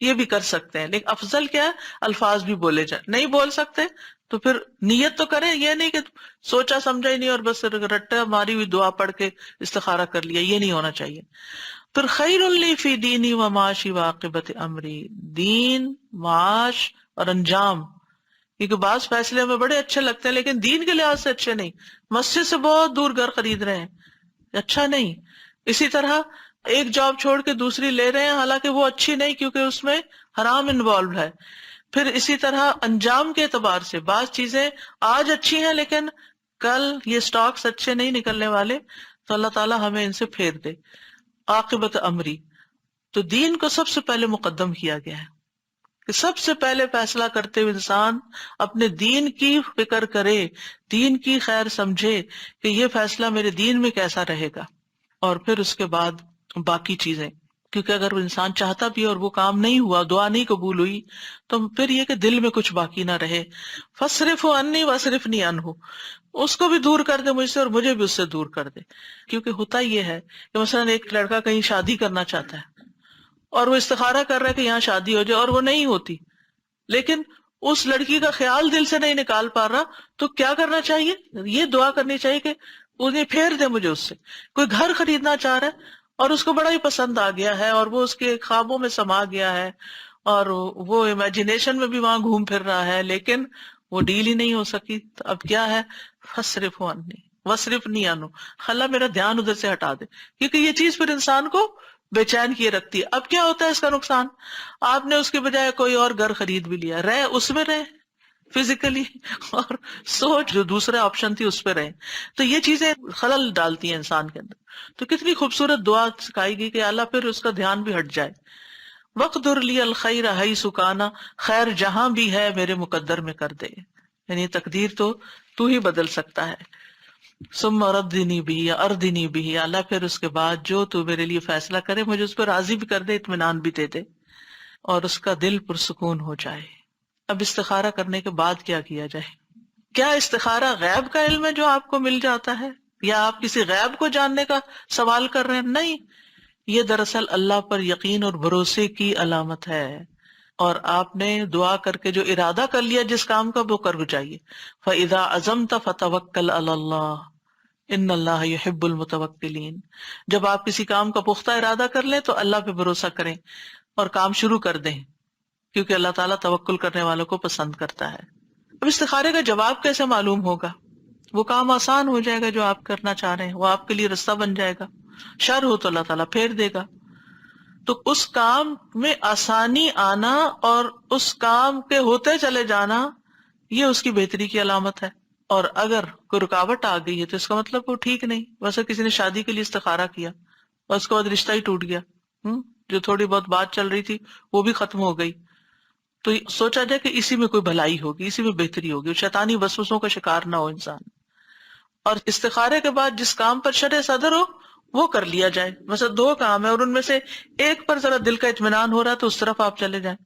یہ بھی کر سکتے ہیں. لیکن افضل کیا ہے الفاظ بھی بولے جائیں. نہیں بول سکتے تو پھر نیت تو کریں، یہ نہیں کہ سوچا سمجھا ہی نہیں اور بس رٹا ماری ہوئی دعا پڑھ کے استخارہ کر لیا، یہ نہیں ہونا چاہیے. پھر خیر لی فی دینی و معاشی وعاقبۃ امری، دین، معاش اور انجام. کیونکہ بعض فیصلے ہمیں بڑے اچھے لگتے ہیں لیکن دین کے لحاظ سے اچھے نہیں. مسجد سے بہت دور گھر خرید رہے ہیں، اچھا نہیں. اسی طرح ایک جاب چھوڑ کے دوسری لے رہے ہیں حالانکہ وہ اچھی نہیں کیونکہ اس میں حرام انوالوڈ ہے. پھر اسی طرح انجام کے اعتبار سے بعض چیزیں آج اچھی ہیں لیکن کل یہ سٹاکس اچھے نہیں نکلنے والے، تو اللہ تعالیٰ ہمیں ان سے پھیر دے. عاقبت امری، تو دین کو سب سے پہلے مقدم کیا گیا ہے کہ سب سے پہلے فیصلہ کرتے ہوئے انسان اپنے دین کی فکر کرے، دین کی خیر سمجھے کہ یہ فیصلہ میرے دین میں کیسا رہے گا، اور پھر اس کے بعد باقی چیزیں. کیونکہ اگر وہ انسان چاہتا بھی اور وہ کام نہیں ہوا، دعا نہیں قبول ہوئی، تو پھر یہ کہ دل میں کچھ باقی نہ رہے. فَاصْرِفْهُ عَنِّي وَاصْرِفْنِي عَنْهُ، اس کو بھی دور کر دے مجھ سے اور مجھے بھی اس سے دور کر دے. کیونکہ ہوتا یہ ہے کہ مثلا ایک لڑکا کہیں شادی کرنا چاہتا ہے اور وہ استخارہ کر رہا ہے کہ یہاں شادی ہو جائے اور وہ نہیں ہوتی، لیکن اس لڑکی کا خیال دل سے نہیں نکال پا رہا، تو کیا کرنا چاہیے؟ یہ دعا کرنی چاہیے کہ انہیں پھیر دے مجھے اس سے. کوئی گھر خریدنا چاہ رہا ہے اور اس کو بڑا ہی پسند آ گیا ہے اور وہ اس کے خوابوں میں سما گیا ہے اور وہ امیجنیشن میں بھی وہاں گھوم پھر رہا ہے لیکن وہ ڈیل ہی نہیں ہو سکی. تو اب کیا ہے؟ فصرف عنی وصرفنی عنہ، اللہ میرا دھیان ادھر سے ہٹا دے. کیونکہ یہ چیز پھر انسان کو بے چین کیے رکھتی ہے. اب کیا ہوتا ہے اس کا نقصان؟ آپ نے اس کے بجائے کوئی اور گھر خرید بھی لیا، رہے اس میں رہے فزیکلی اور سوچ جو دوسرا آپشن تھی اس پہ رہے. تو یہ چیزیں خلل ڈالتی ہیں انسان کے اندر. تو کتنی خوبصورت دعا سکھائی گئی کہ اللہ پھر اس کا دھیان بھی ہٹ جائے. وقدر لی الخیر حیث کان، خیر جہاں بھی ہے میرے مقدر میں کر دے. یعنی تقدیر تو ہی بدل سکتا ہے. ثم ردنی بھی یا اردنی بھی، اللہ پھر اس کے بعد جو تو میرے لیے فیصلہ کرے مجھے اس پہ راضی بھی کر دے، اطمینان بھی دے دے اور اس کا دل پرسکون ہو جائے. اب استخارہ کرنے کے بعد کیا کیا جائے؟ کیا استخارہ غیب کا علم ہے جو آپ کو مل جاتا ہے یا آپ کسی غیب کو جاننے کا سوال کر رہے ہیں؟ نہیں، یہ دراصل اللہ پر یقین اور بھروسے کی علامت ہے. اور آپ نے دعا کر کے جو ارادہ کر لیا جس کام کا، وہ کر جائیے. فَإِذَا عَزَمْتَ فَتَوَكَّلْ عَلَى اللَّهِ إِنَّ اللَّهَ يُحِبُّ الْمُتَوَكِّلِينَ. جب آپ کسی کام کا پختہ ارادہ کر لیں تو اللہ پہ بھروسہ کریں اور کام شروع کر دیں، کیونکہ اللہ تعالیٰ توکل کرنے والوں کو پسند کرتا ہے. اب استخارے کا جواب کیسے معلوم ہوگا؟ وہ کام آسان ہو جائے گا جو آپ کرنا چاہ رہے ہیں، وہ آپ کے لیے رستہ بن جائے گا. شر ہو تو اللہ تعالیٰ پھیر دے گا. تو اس کام میں آسانی آنا اور اس کام کے ہوتے چلے جانا، یہ اس کی بہتری کی علامت ہے. اور اگر کوئی رکاوٹ آ گئی ہے تو اس کا مطلب وہ ٹھیک نہیں. ویسے کسی نے شادی کے لیے استخارہ کیا اور اس کے بعد رشتہ ہی ٹوٹ گیا، جو تھوڑی بہت بات چل رہی تھی وہ بھی ختم ہو گئی، تو سوچا جائے کہ اسی میں کوئی بھلائی ہوگی، اسی میں بہتری ہوگی، شیطانی وسوسوں کا شکار نہ ہو انسان. اور استخارے کے بعد جس کام پر شرع صدر ہو وہ کر لیا جائے. مثلا دو کام ہے اور ان میں سے ایک پر ذرا دل کا اطمینان ہو رہا تو اس طرف آپ چلے جائیں.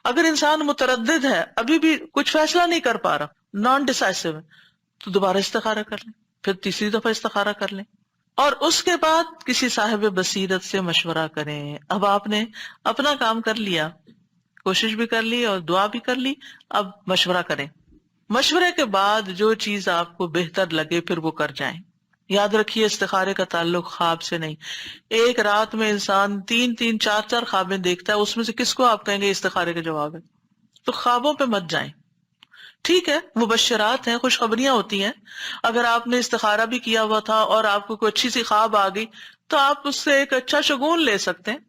اگر انسان متردد ہے، ابھی بھی کچھ فیصلہ نہیں کر پا رہا، نان ڈیسائسو ہے، تو دوبارہ استخارہ کر لیں، پھر تیسری دفعہ استخارہ کر لیں اور اس کے بعد کسی صاحب بصیرت سے مشورہ کریں. اب آپ نے اپنا کام کر لیا، کوشش بھی کر لی اور دعا بھی کر لی، اب مشورہ کریں. مشورے کے بعد جو چیز آپ کو بہتر لگے پھر وہ کر جائیں. یاد رکھیے استخارے کا تعلق خواب سے نہیں. ایک رات میں انسان 3 4 خوابیں دیکھتا ہے، اس میں سے کس کو آپ کہیں گے استخارے کا جواب ہے؟ تو خوابوں پہ مت جائیں. ٹھیک ہے مبشرات ہیں، خوشخبریاں ہوتی ہیں. اگر آپ نے استخارہ بھی کیا ہوا تھا اور آپ کو کوئی اچھی سی خواب آ گئی تو آپ اس سے ایک اچھا شگون لے سکتے ہیں،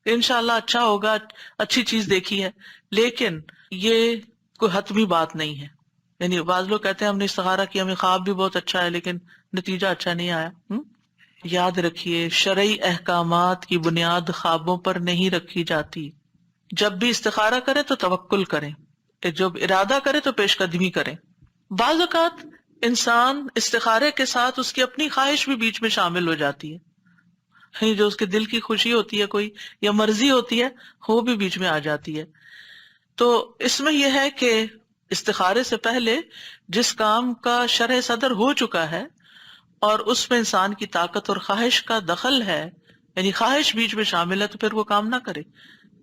انشاءاللہ اچھا ہوگا، اچھی چیز دیکھی ہے. لیکن یہ کوئی حتمی بات نہیں ہے. یعنی بعض لوگ کہتے ہیں ہم نے استخارہ کیا، ہمیں خواب بھی بہت اچھا ہے لیکن نتیجہ اچھا نہیں آیا. یاد رکھیے شرعی احکامات کی بنیاد خوابوں پر نہیں رکھی جاتی. جب بھی استخارہ کرے تو توکل کریں، جب ارادہ کرے تو پیش قدمی کریں. بعض اوقات انسان استخارے کے ساتھ اس کی اپنی خواہش بھی بیچ میں شامل ہو جاتی ہے. جو اس کے دل کی خوشی ہوتی ہے کوئی یا مرضی ہوتی ہے وہ بھی بیچ میں آ جاتی ہے. تو اس میں یہ ہے کہ استخارے سے پہلے جس کام کا شرح صدر ہو چکا ہے اور اس میں انسان کی طاقت اور خواہش کا دخل ہے، یعنی خواہش بیچ میں شامل ہے، تو پھر وہ کام نہ کرے،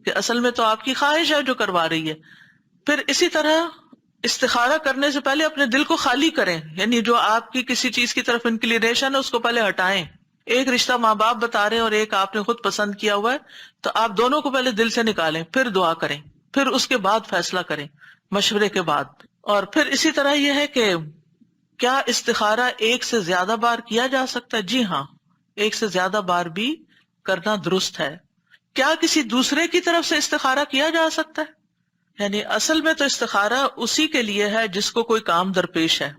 کہ اصل میں تو آپ کی خواہش ہے جو کروا رہی ہے. پھر اسی طرح استخارہ کرنے سے پہلے اپنے دل کو خالی کریں، یعنی جو آپ کی کسی چیز کی طرف انکلینیشن ہے اس کو پہلے ہٹائیں. ایک رشتہ ماں باپ بتا رہے ہیں اور ایک آپ نے خود پسند کیا ہوا ہے، تو آپ دونوں کو پہلے دل سے نکالیں، پھر دعا کریں، پھر اس کے بعد فیصلہ کریں مشورے کے بعد. اور پھر اسی طرح یہ ہے کہ کیا استخارہ ایک سے زیادہ بار کیا جا سکتا ہے؟ جی ہاں، ایک سے زیادہ بار بھی کرنا درست ہے. کیا کسی دوسرے کی طرف سے استخارہ کیا جا سکتا ہے؟ یعنی اصل میں تو استخارہ اسی کے لیے ہے جس کو کوئی کام درپیش ہے،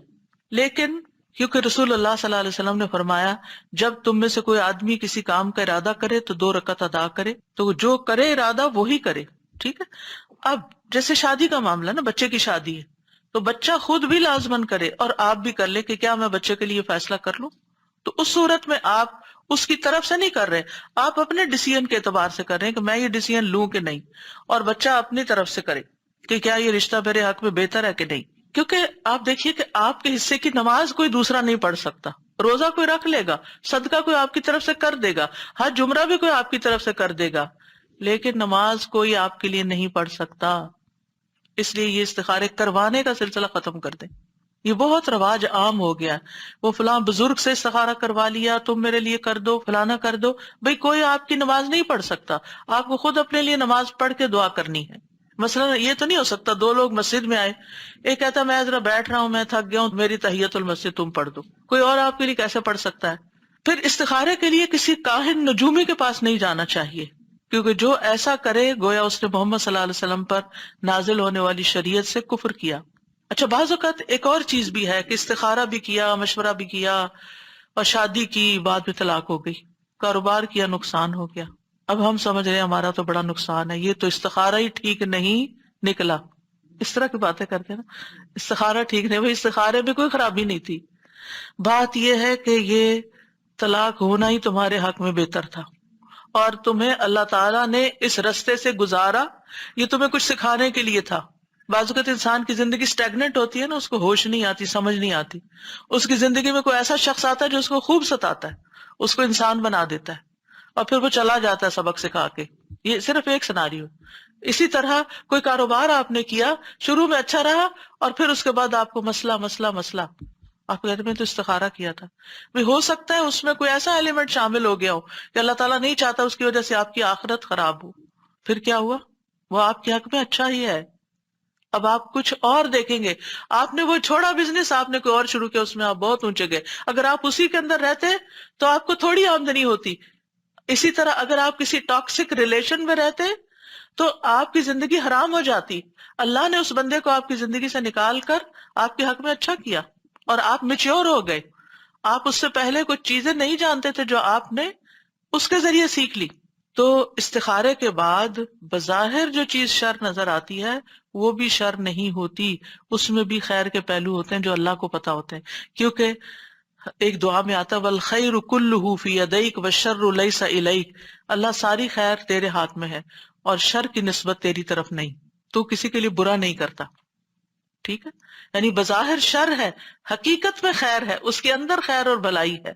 لیکن کیونکہ رسول اللہ صلی اللہ علیہ وسلم نے فرمایا جب تم میں سے کوئی آدمی کسی کام کا ارادہ کرے تو 2 رکعت ادا کرے، تو جو کرے ارادہ وہی کرے. ٹھیک ہے. اب جیسے شادی کا معاملہ نا، بچے کی شادی ہے تو بچہ خود بھی لازمن کرے اور آپ بھی کر لے کہ کیا میں بچے کے لیے فیصلہ کر لوں، تو اس صورت میں آپ اس کی طرف سے نہیں کر رہے، آپ اپنے ڈیسیژن کے اعتبار سے کر رہے ہیں کہ میں یہ ڈیسیژن لوں کہ نہیں، اور بچہ اپنی طرف سے کرے کہ کیا یہ رشتہ میرے حق میں بہتر ہے کہ نہیں. کیونکہ آپ دیکھیے کہ آپ کے حصے کی نماز کوئی دوسرا نہیں پڑھ سکتا، روزہ کوئی رکھ لے گا، صدقہ کوئی آپ کی طرف سے کر دے گا، حج عمرہ بھی کوئی آپ کی طرف سے کر دے گا، لیکن نماز کوئی آپ کے لیے نہیں پڑھ سکتا. اس لیے یہ استخارے کروانے کا سلسلہ ختم کر دیں. یہ بہت رواج عام ہو گیا، وہ فلاں بزرگ سے استخارہ کروا لیا، تم میرے لیے کر دو، فلانا کر دو. بھئی کوئی آپ کی نماز نہیں پڑھ سکتا، آپ کو خود اپنے لیے نماز پڑھ کے دعا کرنی ہے. مثلا یہ تو نہیں ہو سکتا 2 لوگ مسجد میں آئے، ایک کہتا میں ذرا بیٹھ رہا ہوں، میں تھک گیا ہوں، میری تحیت المسجد تم پڑھ دو. کوئی اور آپ کے لیے کیسے پڑھ سکتا ہے؟ پھر استخارے کے لیے کسی کاہن نجومی کے پاس نہیں جانا چاہیے، کیونکہ جو ایسا کرے گویا اس نے محمد صلی اللہ علیہ وسلم پر نازل ہونے والی شریعت سے کفر کیا. اچھا، بعض اوقات ایک اور چیز بھی ہے کہ استخارہ بھی کیا، مشورہ بھی کیا اور شادی کی، بعد میں طلاق ہو گئی، کاروبار کیا، نقصان ہو گیا. اب ہم سمجھ رہے ہیں ہمارا تو بڑا نقصان ہے، یہ تو استخارہ ہی ٹھیک نہیں نکلا. اس طرح کی باتیں کرتے ہیں نا، استخارہ ٹھیک نہیں، وہ استخارے میں کوئی خرابی نہیں تھی. بات یہ ہے کہ یہ طلاق ہونا ہی تمہارے حق میں بہتر تھا، اور تمہیں اللہ تعالیٰ نے اس رستے سے گزارا، یہ تمہیں کچھ سکھانے کے لیے تھا. بعض اوقات انسان کی زندگی سٹیگنٹ ہوتی ہے نا، اس کو ہوش نہیں آتی، سمجھ نہیں آتی، اس کی زندگی میں کوئی ایسا شخص آتا ہے جو اس کو خوب ستاتا ہے، اس کو انسان بنا دیتا ہے، اور پھر وہ چلا جاتا ہے سبق سکھا کے. یہ صرف ایک سناریو. اسی طرح کوئی کاروبار آپ نے کیا، شروع میں اچھا رہا، اور پھر اس کے بعد آپ کو مسئلہ مسئلہ مسئلہ، آپ کہتے میں تو استخارہ کیا تھا. ہو سکتا ہے اس میں کوئی ایسا ایلیمنٹ شامل ہو گیا ہو کہ اللہ تعالیٰ نہیں چاہتا اس کی وجہ سے آپ کی آخرت خراب ہو. پھر کیا ہوا؟ وہ آپ کے حق میں اچھا ہی ہے. اب آپ کچھ اور دیکھیں گے. آپ نے وہ چھوڑا بزنس، آپ نے کوئی اور شروع کیا، اس میں آپ بہت اونچے گئے. اگر آپ اسی کے اندر رہتے تو آپ کو تھوڑی آمدنی ہوتی. اسی طرح اگر آپ کسی ٹاکسک ریلیشن میں رہتے تو آپ کی زندگی حرام ہو جاتی. اللہ نے اس بندے کو آپ کی زندگی سے نکال کر آپ کے حق میں اچھا کیا، اور آپ میچور ہو گئے. آپ اس سے پہلے کچھ چیزیں نہیں جانتے تھے جو آپ نے اس کے ذریعے سیکھ لی. تو استخارے کے بعد بظاہر جو چیز شر نظر آتی ہے وہ بھی شر نہیں ہوتی، اس میں بھی خیر کے پہلو ہوتے ہیں جو اللہ کو پتا ہوتے ہیں. کیونکہ ایک دعا میں آتا والخیر کلہ فی یدیک والشر لیس الیک، اللہ ساری خیر تیرے ہاتھ میں ہے اور شر کی نسبت تیری طرف نہیں، تو کسی کے لیے برا نہیں کرتا. ٹھیک ہے، یعنی بظاہر شر ہے، حقیقت میں خیر ہے، اس کے اندر خیر اور بھلائی ہے.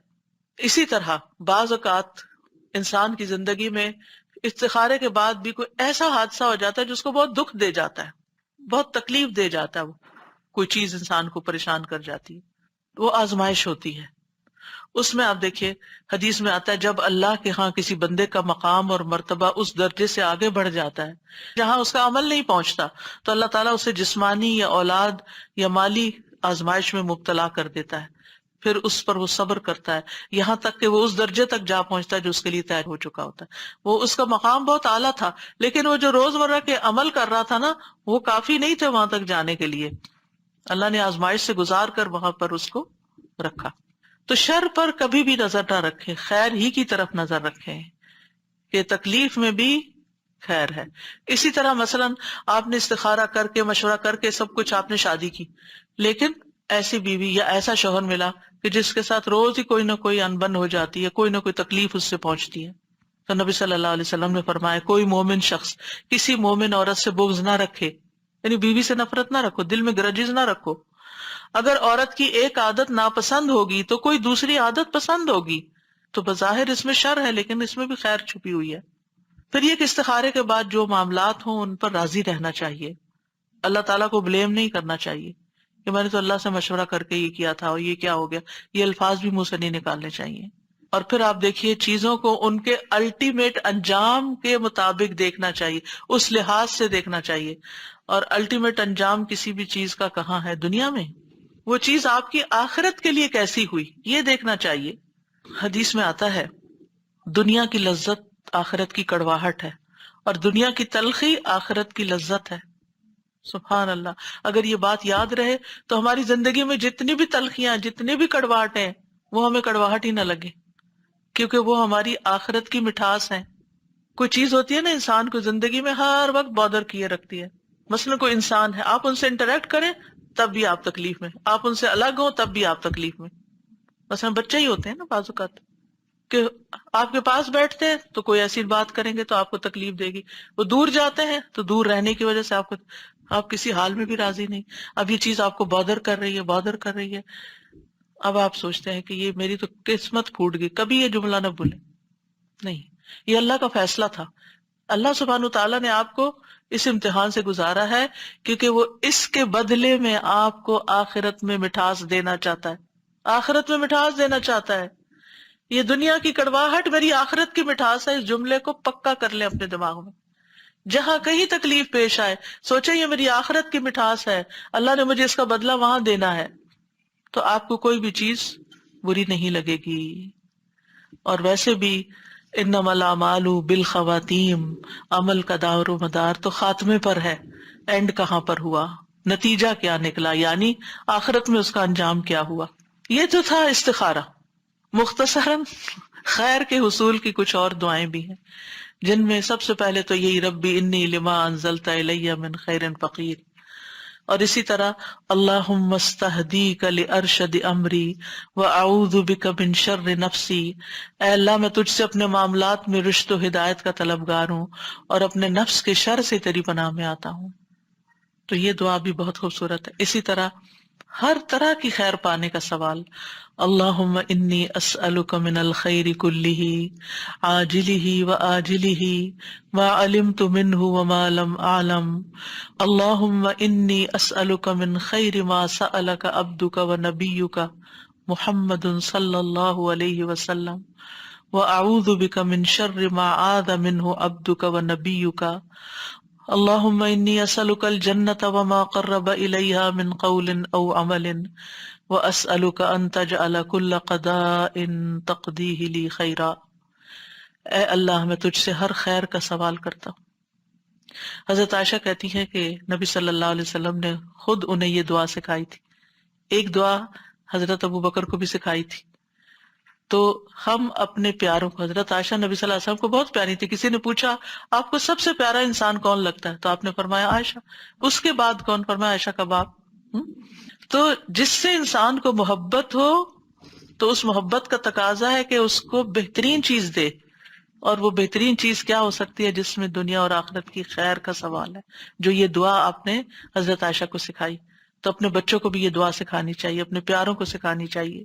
اسی طرح بعض اوقات انسان کی زندگی میں استخارے کے بعد بھی کوئی ایسا حادثہ ہو جاتا ہے جس کو بہت دکھ دے جاتا ہے، بہت تکلیف دے جاتا ہے، وہ کوئی چیز انسان کو پریشان کر جاتی ہے، وہ آزمائش ہوتی ہے. اس میں آپ دیکھیے حدیث میں آتا ہے جب اللہ کے ہاں کسی بندے کا مقام اور مرتبہ اس درجے سے آگے بڑھ جاتا ہے جہاں اس کا عمل نہیں پہنچتا، تو اللہ تعالیٰ اسے جسمانی یا اولاد یا مالی آزمائش میں مبتلا کر دیتا ہے. پھر اس پر وہ صبر کرتا ہے یہاں تک کہ وہ اس درجے تک جا پہنچتا ہے جو اس کے لیے طے ہو چکا ہوتا ہے. وہ اس کا مقام بہت اعلیٰ تھا، لیکن وہ جو روزمرہ کے عمل کر رہا تھا نا، وہ کافی نہیں تھے وہاں تک جانے کے لیے. اللہ نے آزمائش سے گزار کر وہاں پر اس کو رکھا. تو شر پر کبھی بھی نظر نہ رکھیں، خیر ہی کی طرف نظر رکھیں کہ تکلیف میں بھی خیر ہے. اسی طرح مثلا آپ نے استخارہ کر کے، مشورہ کر کے سب کچھ، آپ نے شادی کی، لیکن ایسی بیوی یا ایسا شوہر ملا کہ جس کے ساتھ روز ہی کوئی نہ کوئی انبن ہو جاتی ہے، کوئی نہ کوئی تکلیف اس سے پہنچتی ہے. تو نبی صلی اللہ علیہ وسلم نے فرمایا کوئی مومن شخص کسی مومن عورت سے بغض نہ رکھے، یعنی بیوی سے نفرت نہ رکھو، دل میں گرجز نہ رکھو. اگر عورت کی ایک عادت ناپسند ہوگی تو کوئی دوسری عادت پسند ہوگی. تو بظاہر اس میں شر ہے لیکن اس میں بھی خیر چھپی ہوئی ہے. پھر یہ کہ استخارے کے بعد جو معاملات ہوں ان پر راضی رہنا چاہیے. اللہ تعالیٰ کو بلیم نہیں کرنا چاہیے کہ میں نے تو اللہ سے مشورہ کر کے یہ کیا تھا اور یہ کیا ہو گیا. یہ الفاظ بھی منہ سے نہیں نکالنے چاہیے. اور پھر آپ دیکھیے چیزوں کو ان کے الٹیمیٹ انجام کے مطابق دیکھنا چاہیے، اس لحاظ سے دیکھنا چاہیے. اور الٹیمیٹ انجام کسی بھی چیز کا کہاں ہے؟ دنیا میں. وہ چیز آپ کی آخرت کے لیے کیسی ہوئی یہ دیکھنا چاہیے. حدیث میں آتا ہے دنیا کی لذت آخرت کی کڑواہٹ ہے اور دنیا کی تلخی آخرت کی لذت ہے. سبحان اللہ. اگر یہ بات یاد رہے تو ہماری زندگی میں جتنی بھی تلخیاں، جتنی بھی کڑواہٹیں، وہ ہمیں کڑواہٹ ہی نہ لگے، کیونکہ وہ ہماری آخرت کی مٹھاس ہے. کوئی چیز ہوتی ہے نا انسان کو زندگی میں ہر وقت بادر کیے رکھتی ہے. مثلا کوئی انسان ہے، آپ ان سے انٹریکٹ کریں تب بھی آپ تکلیف میں، آپ ان سے الگ ہوں تب بھی آپ تکلیف میں. مثلا بچے ہی ہوتے ہیں نا بعض اوقات کہ آپ کے پاس بیٹھتے ہیں تو کوئی ایسی بات کریں گے تو آپ کو تکلیف دے گی، وہ دور جاتے ہیں تو دور رہنے کی وجہ سے آپ کسی حال میں بھی راضی نہیں. اب یہ چیز آپ کو بادر کر رہی ہے، بادر کر رہی ہے. اب آپ سوچتے ہیں کہ یہ میری تو قسمت پھوٹ گئی. کبھی یہ جملہ نہ بھولیں. نہیں، یہ اللہ کا فیصلہ تھا. اللہ سبحانہ تعالیٰ نے آپ کو اس امتحان سے گزارا ہے کیونکہ وہ اس کے بدلے میں آپ کو آخرت میں مٹھاس دینا چاہتا ہے. آخرت میں مٹھاس دینا چاہتا ہے. یہ دنیا کی کڑواہٹ میری آخرت کی مٹھاس ہے. اس جملے کو پکا کر لیں اپنے دماغ میں. جہاں کہیں تکلیف پیش آئے سوچیں یہ میری آخرت کی مٹھاس ہے، اللہ نے مجھے اس کا بدلہ وہاں دینا ہے. تو آپ کو کوئی بھی چیز بری نہیں لگے گی. اور ویسے بھی انما الاعمال بالخواتیم، عمل کا دار و مدار تو خاتمے پر ہے. اینڈ کہاں پر ہوا، نتیجہ کیا نکلا، یعنی آخرت میں اس کا انجام کیا ہوا. یہ تو تھا استخارہ. مختصراً خیر کے حصول کی کچھ اور دعائیں بھی ہیں جن میں سب سے پہلے تو یہی ربی انی لما انزلت الی من خیر فقیر. اور اسی طرح اللہم استہدیک لارشد امری واعوذ بک من شر نفسی. اے اللہ میں تجھ سے اپنے معاملات میں رشد و ہدایت کا طلبگار ہوں اور اپنے نفس کے شر سے تیری پناہ میں آتا ہوں. تو یہ دعا بھی بہت خوبصورت ہے. اسی طرح ہر طرح کی خیر پانے کا سوال، اللہم انی اسألک من الخیر کلہ عاجلہ وآجلہ ما علمت منہ وما لم اعلم. اللہم انی اسألک من خیر ما سألک عبدک ونبیک محمد صلی اللہ علیہ وسلم واعوذ بک من شر ما عاذ منہ عبدک ونبیک. اللہم انی اسألک الجنۃ وما قرب الیہا من قول او عمل واسألک ان تجعل کل قضاء تقضیہ لی خیرا. اے اللہ میں تجھ سے ہر خیر کا سوال کرتا ہوں. حضرت عائشہ کہتی ہیں کہ نبی صلی اللہ علیہ وسلم نے خود انہیں یہ دعا سکھائی تھی. ایک دعا حضرت ابو بکر کو بھی سکھائی تھی. تو ہم اپنے پیاروں کو، حضرت عائشہ نبی صلی اللہ علیہ وسلم کو بہت پیاری تھی. کسی نے پوچھا آپ کو سب سے پیارا انسان کون لگتا ہے تو آپ نے فرمایا عائشہ. اس کے بعد کون؟ فرمایا عائشہ کا باپ. تو جس سے انسان کو محبت ہو تو اس محبت کا تقاضا ہے کہ اس کو بہترین چیز دے. اور وہ بہترین چیز کیا ہو سکتی ہے؟ جس میں دنیا اور آخرت کی خیر کا سوال ہے، جو یہ دعا آپ نے حضرت عائشہ کو سکھائی. تو اپنے بچوں کو بھی یہ دعا سکھانی چاہیے، اپنے پیاروں کو سکھانی چاہیے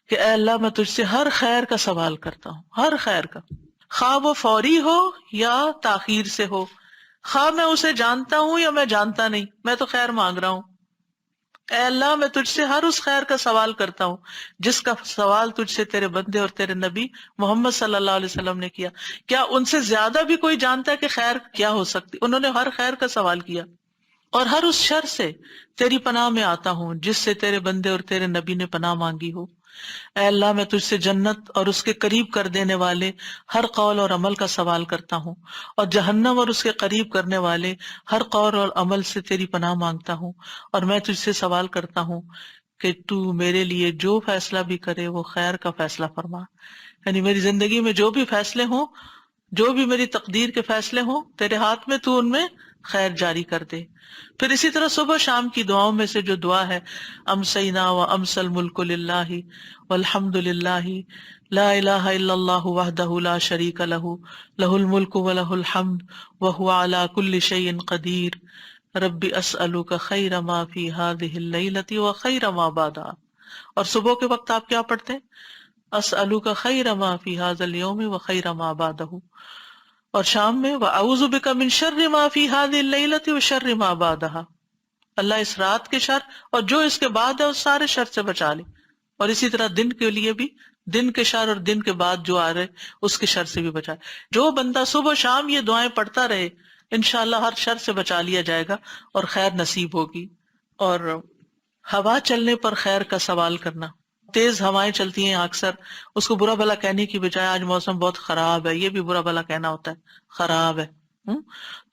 کہ اے اللہ میں تجھ سے ہر خیر کا سوال کرتا ہوں، ہر خیر کا، خواہ وہ فوری ہو یا تاخیر سے ہو، خواہ میں اسے جانتا ہوں یا میں جانتا نہیں، میں تو خیر مانگ رہا ہوں. اے اللہ میں تجھ سے ہر اس خیر کا سوال کرتا ہوں جس کا سوال تجھ سے تیرے بندے اور تیرے نبی محمد صلی اللہ علیہ وسلم نے کیا. کیا ان سے زیادہ بھی کوئی جانتا ہے کہ خیر کیا ہو سکتی؟ انہوں نے ہر خیر کا سوال کیا. اور ہر اس شر سے تیری پناہ میں آتا ہوں جس سے تیرے بندے اور تیرے نبی نے پناہ مانگی ہو. اے اللہ میں تجھ سے جنت اور اس کے قریب کر دینے والے ہر قول اور عمل کا سوال کرتا ہوں اور جہنم اور اس کے قریب کرنے والے ہر قول اور عمل سے تیری پناہ مانگتا ہوں. اور میں تجھ سے سوال کرتا ہوں کہ تو میرے لیے جو فیصلہ بھی کرے وہ خیر کا فیصلہ فرما. یعنی میری زندگی میں جو بھی فیصلے ہوں، جو بھی میری تقدیر کے فیصلے ہوں، تیرے ہاتھ میں، تو ان میں خیر جاری کر دے. پھر اسی طرح صبح شام کی دعاؤں میں سے جو دعا ہے امسینا و امس الملک للہ والحمد للہ لا الہ الا اللہ وحدہ لا شریک لہ لہ الملک ولہ الحمد وہو علی کل شیء قدیر رب اسألک خیر ما فی ہذہ اللیلۃ وخیر ما بعدہا. اور صبح کے وقت آپ کیا پڑھتے ہیں؟ اسألک خیر ما فی ھذا اليوم وخیر ما بعدہ. اور شام میں وَأَعُوذُ بِكَ مِن شَرِّ مَا فِي هَذِهِ اللَّيْلَةِ وَشَرِّ مَا بَعْدَهَا. اللہ اس رات کے شر اور جو اس کے بعد ہے اس سارے شر سے بچا لے. اور اسی طرح دن کے لیے بھی دن کے شر اور دن کے بعد جو آ رہے اس کے شر سے بھی بچائے. جو بندہ صبح شام یہ دعائیں پڑھتا رہے انشاءاللہ ہر شر سے بچا لیا جائے گا اور خیر نصیب ہوگی. اور ہوا چلنے پر خیر کا سوال کرنا. تیز ہوائیں چلتی ہیں اکثر، اس کو برا بھلا کہنے کی بجائے آج موسم بہت خراب ہے، یہ بھی برا بھلا کہنا ہوتا ہے خراب ہے.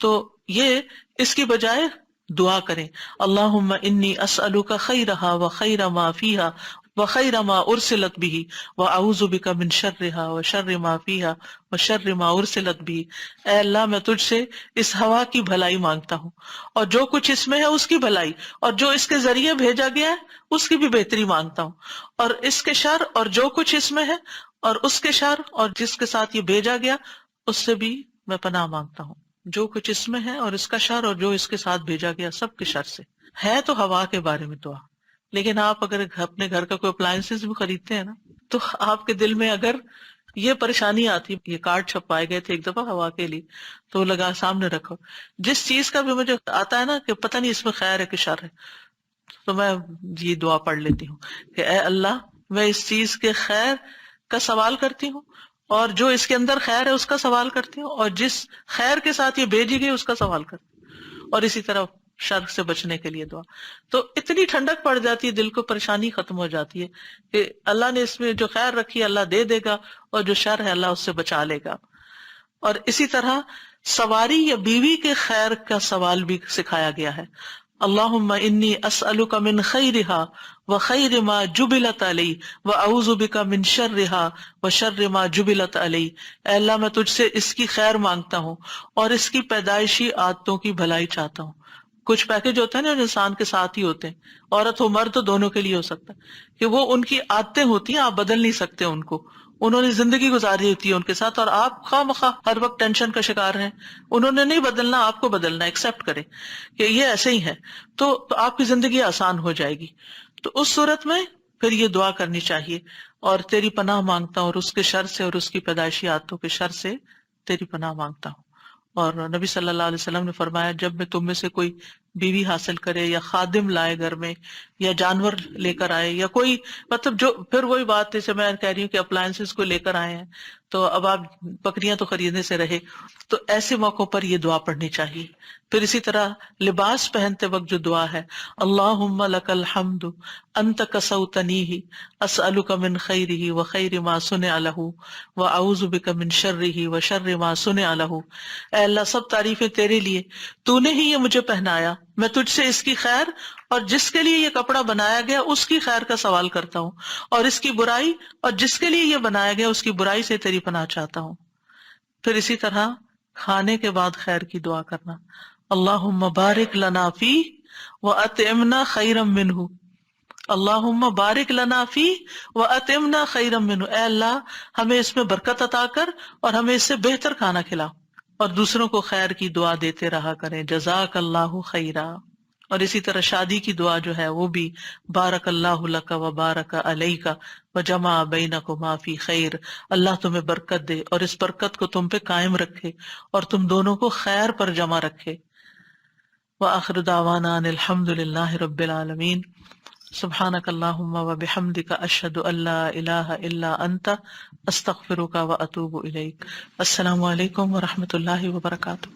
تو یہ اس کی بجائے دعا کریں اللہم انی اسألک خیرہا وخیر ما فیہا وخیر ما ارسلت بہ واعوذ بک من شرہا وشر ما فیہا وشر ما ارسلت بہ. اے اللہ میں تجھ سے اس ہوا کی بھلائی مانگتا ہوں اور جو کچھ اس میں ہے اس کی بھلائی، اور جو اس کے ذریعے بھیجا گیا ہے اس کی بھی بہتری مانگتا ہوں، اور اس کے شر اور جو کچھ اس میں ہے اور اس کے شر اور جس کے ساتھ یہ بھیجا گیا اس سے بھی میں پناہ مانگتا ہوں. جو کچھ اس میں ہے اور اس کا شر اور جو اس کے ساتھ بھیجا گیا سب کے شر سے. ہے تو ہوا کے بارے میں دعا، لیکن آپ اگر اپنے گھر کا کوئی اپلائنسز بھی خریدتے ہیں نا تو آپ کے دل میں اگر یہ پریشانی آتی، یہ کارڈ چھپائے گئے تھے ایک دفعہ ہوا کے لیے تو لگا سامنے رکھو، جس چیز کا بھی مجھے آتا ہے نا کہ پتہ نہیں اس میں خیر ہے کہ شر ہے تو میں یہ دعا پڑھ لیتی ہوں کہ اے اللہ میں اس چیز کے خیر کا سوال کرتی ہوں اور جو اس کے اندر خیر ہے اس کا سوال کرتی ہوں، اور جس خیر کے ساتھ یہ بھیجی گئی اس کا سوال کرتی ہوں، اور اسی طرح شر سے بچنے کے لیے دعا. تو اتنی ٹھنڈک پڑ جاتی ہے، دل کو پریشانی ختم ہو جاتی ہے کہ اللہ نے اس میں جو خیر رکھی ہے اللہ دے دے گا اور جو شر ہے اللہ اس سے بچا لے گا. اور اسی طرح سواری یا بیوی کے خیر کا سوال بھی سکھایا گیا ہے. اللہم انی اسألک من خیرہا وخیر ما جبلت علی واعوذ بک من شرہا وشر ما جبلت علی. اے اللہ میں تجھ سے اس کی خیر مانگتا ہوں اور اس کی پیدائشی عادتوں کی بھلائی چاہتا ہوں. کچھ پیکج ہوتے ہیں نا جو انسان کے ساتھ ہی ہوتے ہیں، عورت ہو مرد تو دونوں کے لیے ہو سکتا ہے کہ وہ ان کی عادتیں ہوتی ہیں، آپ بدل نہیں سکتے ان کو، انہوں نے زندگی گزاری ہوتی ہے ان کے ساتھ اور آپ خواہ مخواہ ہر وقت ٹینشن کا شکار ہیں. انہوں نے نہیں بدلنا، آپ کو بدلنا، ایکسپٹ کریں کہ یہ ایسے ہی ہے تو آپ کی زندگی آسان ہو جائے گی. تو اس صورت میں پھر یہ دعا کرنی چاہیے اور تیری پناہ مانگتا ہوں اور اس کے شر سے اور اس کی پیدائشی عادتوں کے شر سے تیری پناہ مانگتا ہوں. اور نبی صلی اللہ علیہ وسلم نے فرمایا جب میں تم میں سے کوئی بیوی حاصل کرے یا خادم لائے گھر میں یا جانور لے کر آئے یا کوئی مطلب جو پھر وہی بات جیسے میں کہہ رہی ہوں کہ اپلائنسز کو لے کر آئے ہیں تو اب آپ بکریاں تو خریدنے سے رہے، تو ایسے موقعوں پر یہ دعا پڑھنی چاہیے. پھر اسی طرح لباس پہنتے وقت جو دعا ہے اللہم لک الحمد انت کسوتنیہ اسألک من خیرہ وخیر ما صنع لہ واعوذ بک من شرہ وشر ما صنع لہ. اے اللہ سب تعریفیں تیرے لیے، تو نے ہی یہ مجھے پہنایا، میں تجھ سے اس کی خیر اور جس کے لیے یہ کپڑا بنایا گیا اس کی خیر کا سوال کرتا ہوں، اور اس کی برائی اور جس کے لیے یہ بنایا گیا اس کی برائی سے تیری پناہ چاہتا ہوں. پھر اسی طرح کھانے کے بعد خیر کی دعا کرنا اللہم بارک لنا فیہ واطعمنا خیرا منہ. اللہم بارک لنا فیہ واطعمنا خیرا منہ. اے اللہ ہمیں اس میں برکت عطا کر اور ہمیں اس سے بہتر کھانا کھلا. اور دوسروں کو خیر کی دعا دیتے رہا کریں جزاک اللہ خیرا. اور اسی طرح شادی کی دعا جو ہے وہ بھی بارک اللہ لک و بارک علیک وجمع بینکما فی خیر. اللہ تمہیں برکت دے اور اس برکت کو تم پہ قائم رکھے اور تم دونوں کو خیر پر جمع رکھے. وآخر دعوانا ان الحمد للہ رب العالمین. سبحانک اللہم وبحمدک اشہد ان لا الہ الا انت استغفرک واتوب الیک. السلام علیکم ورحمۃ اللہ وبرکاتہ.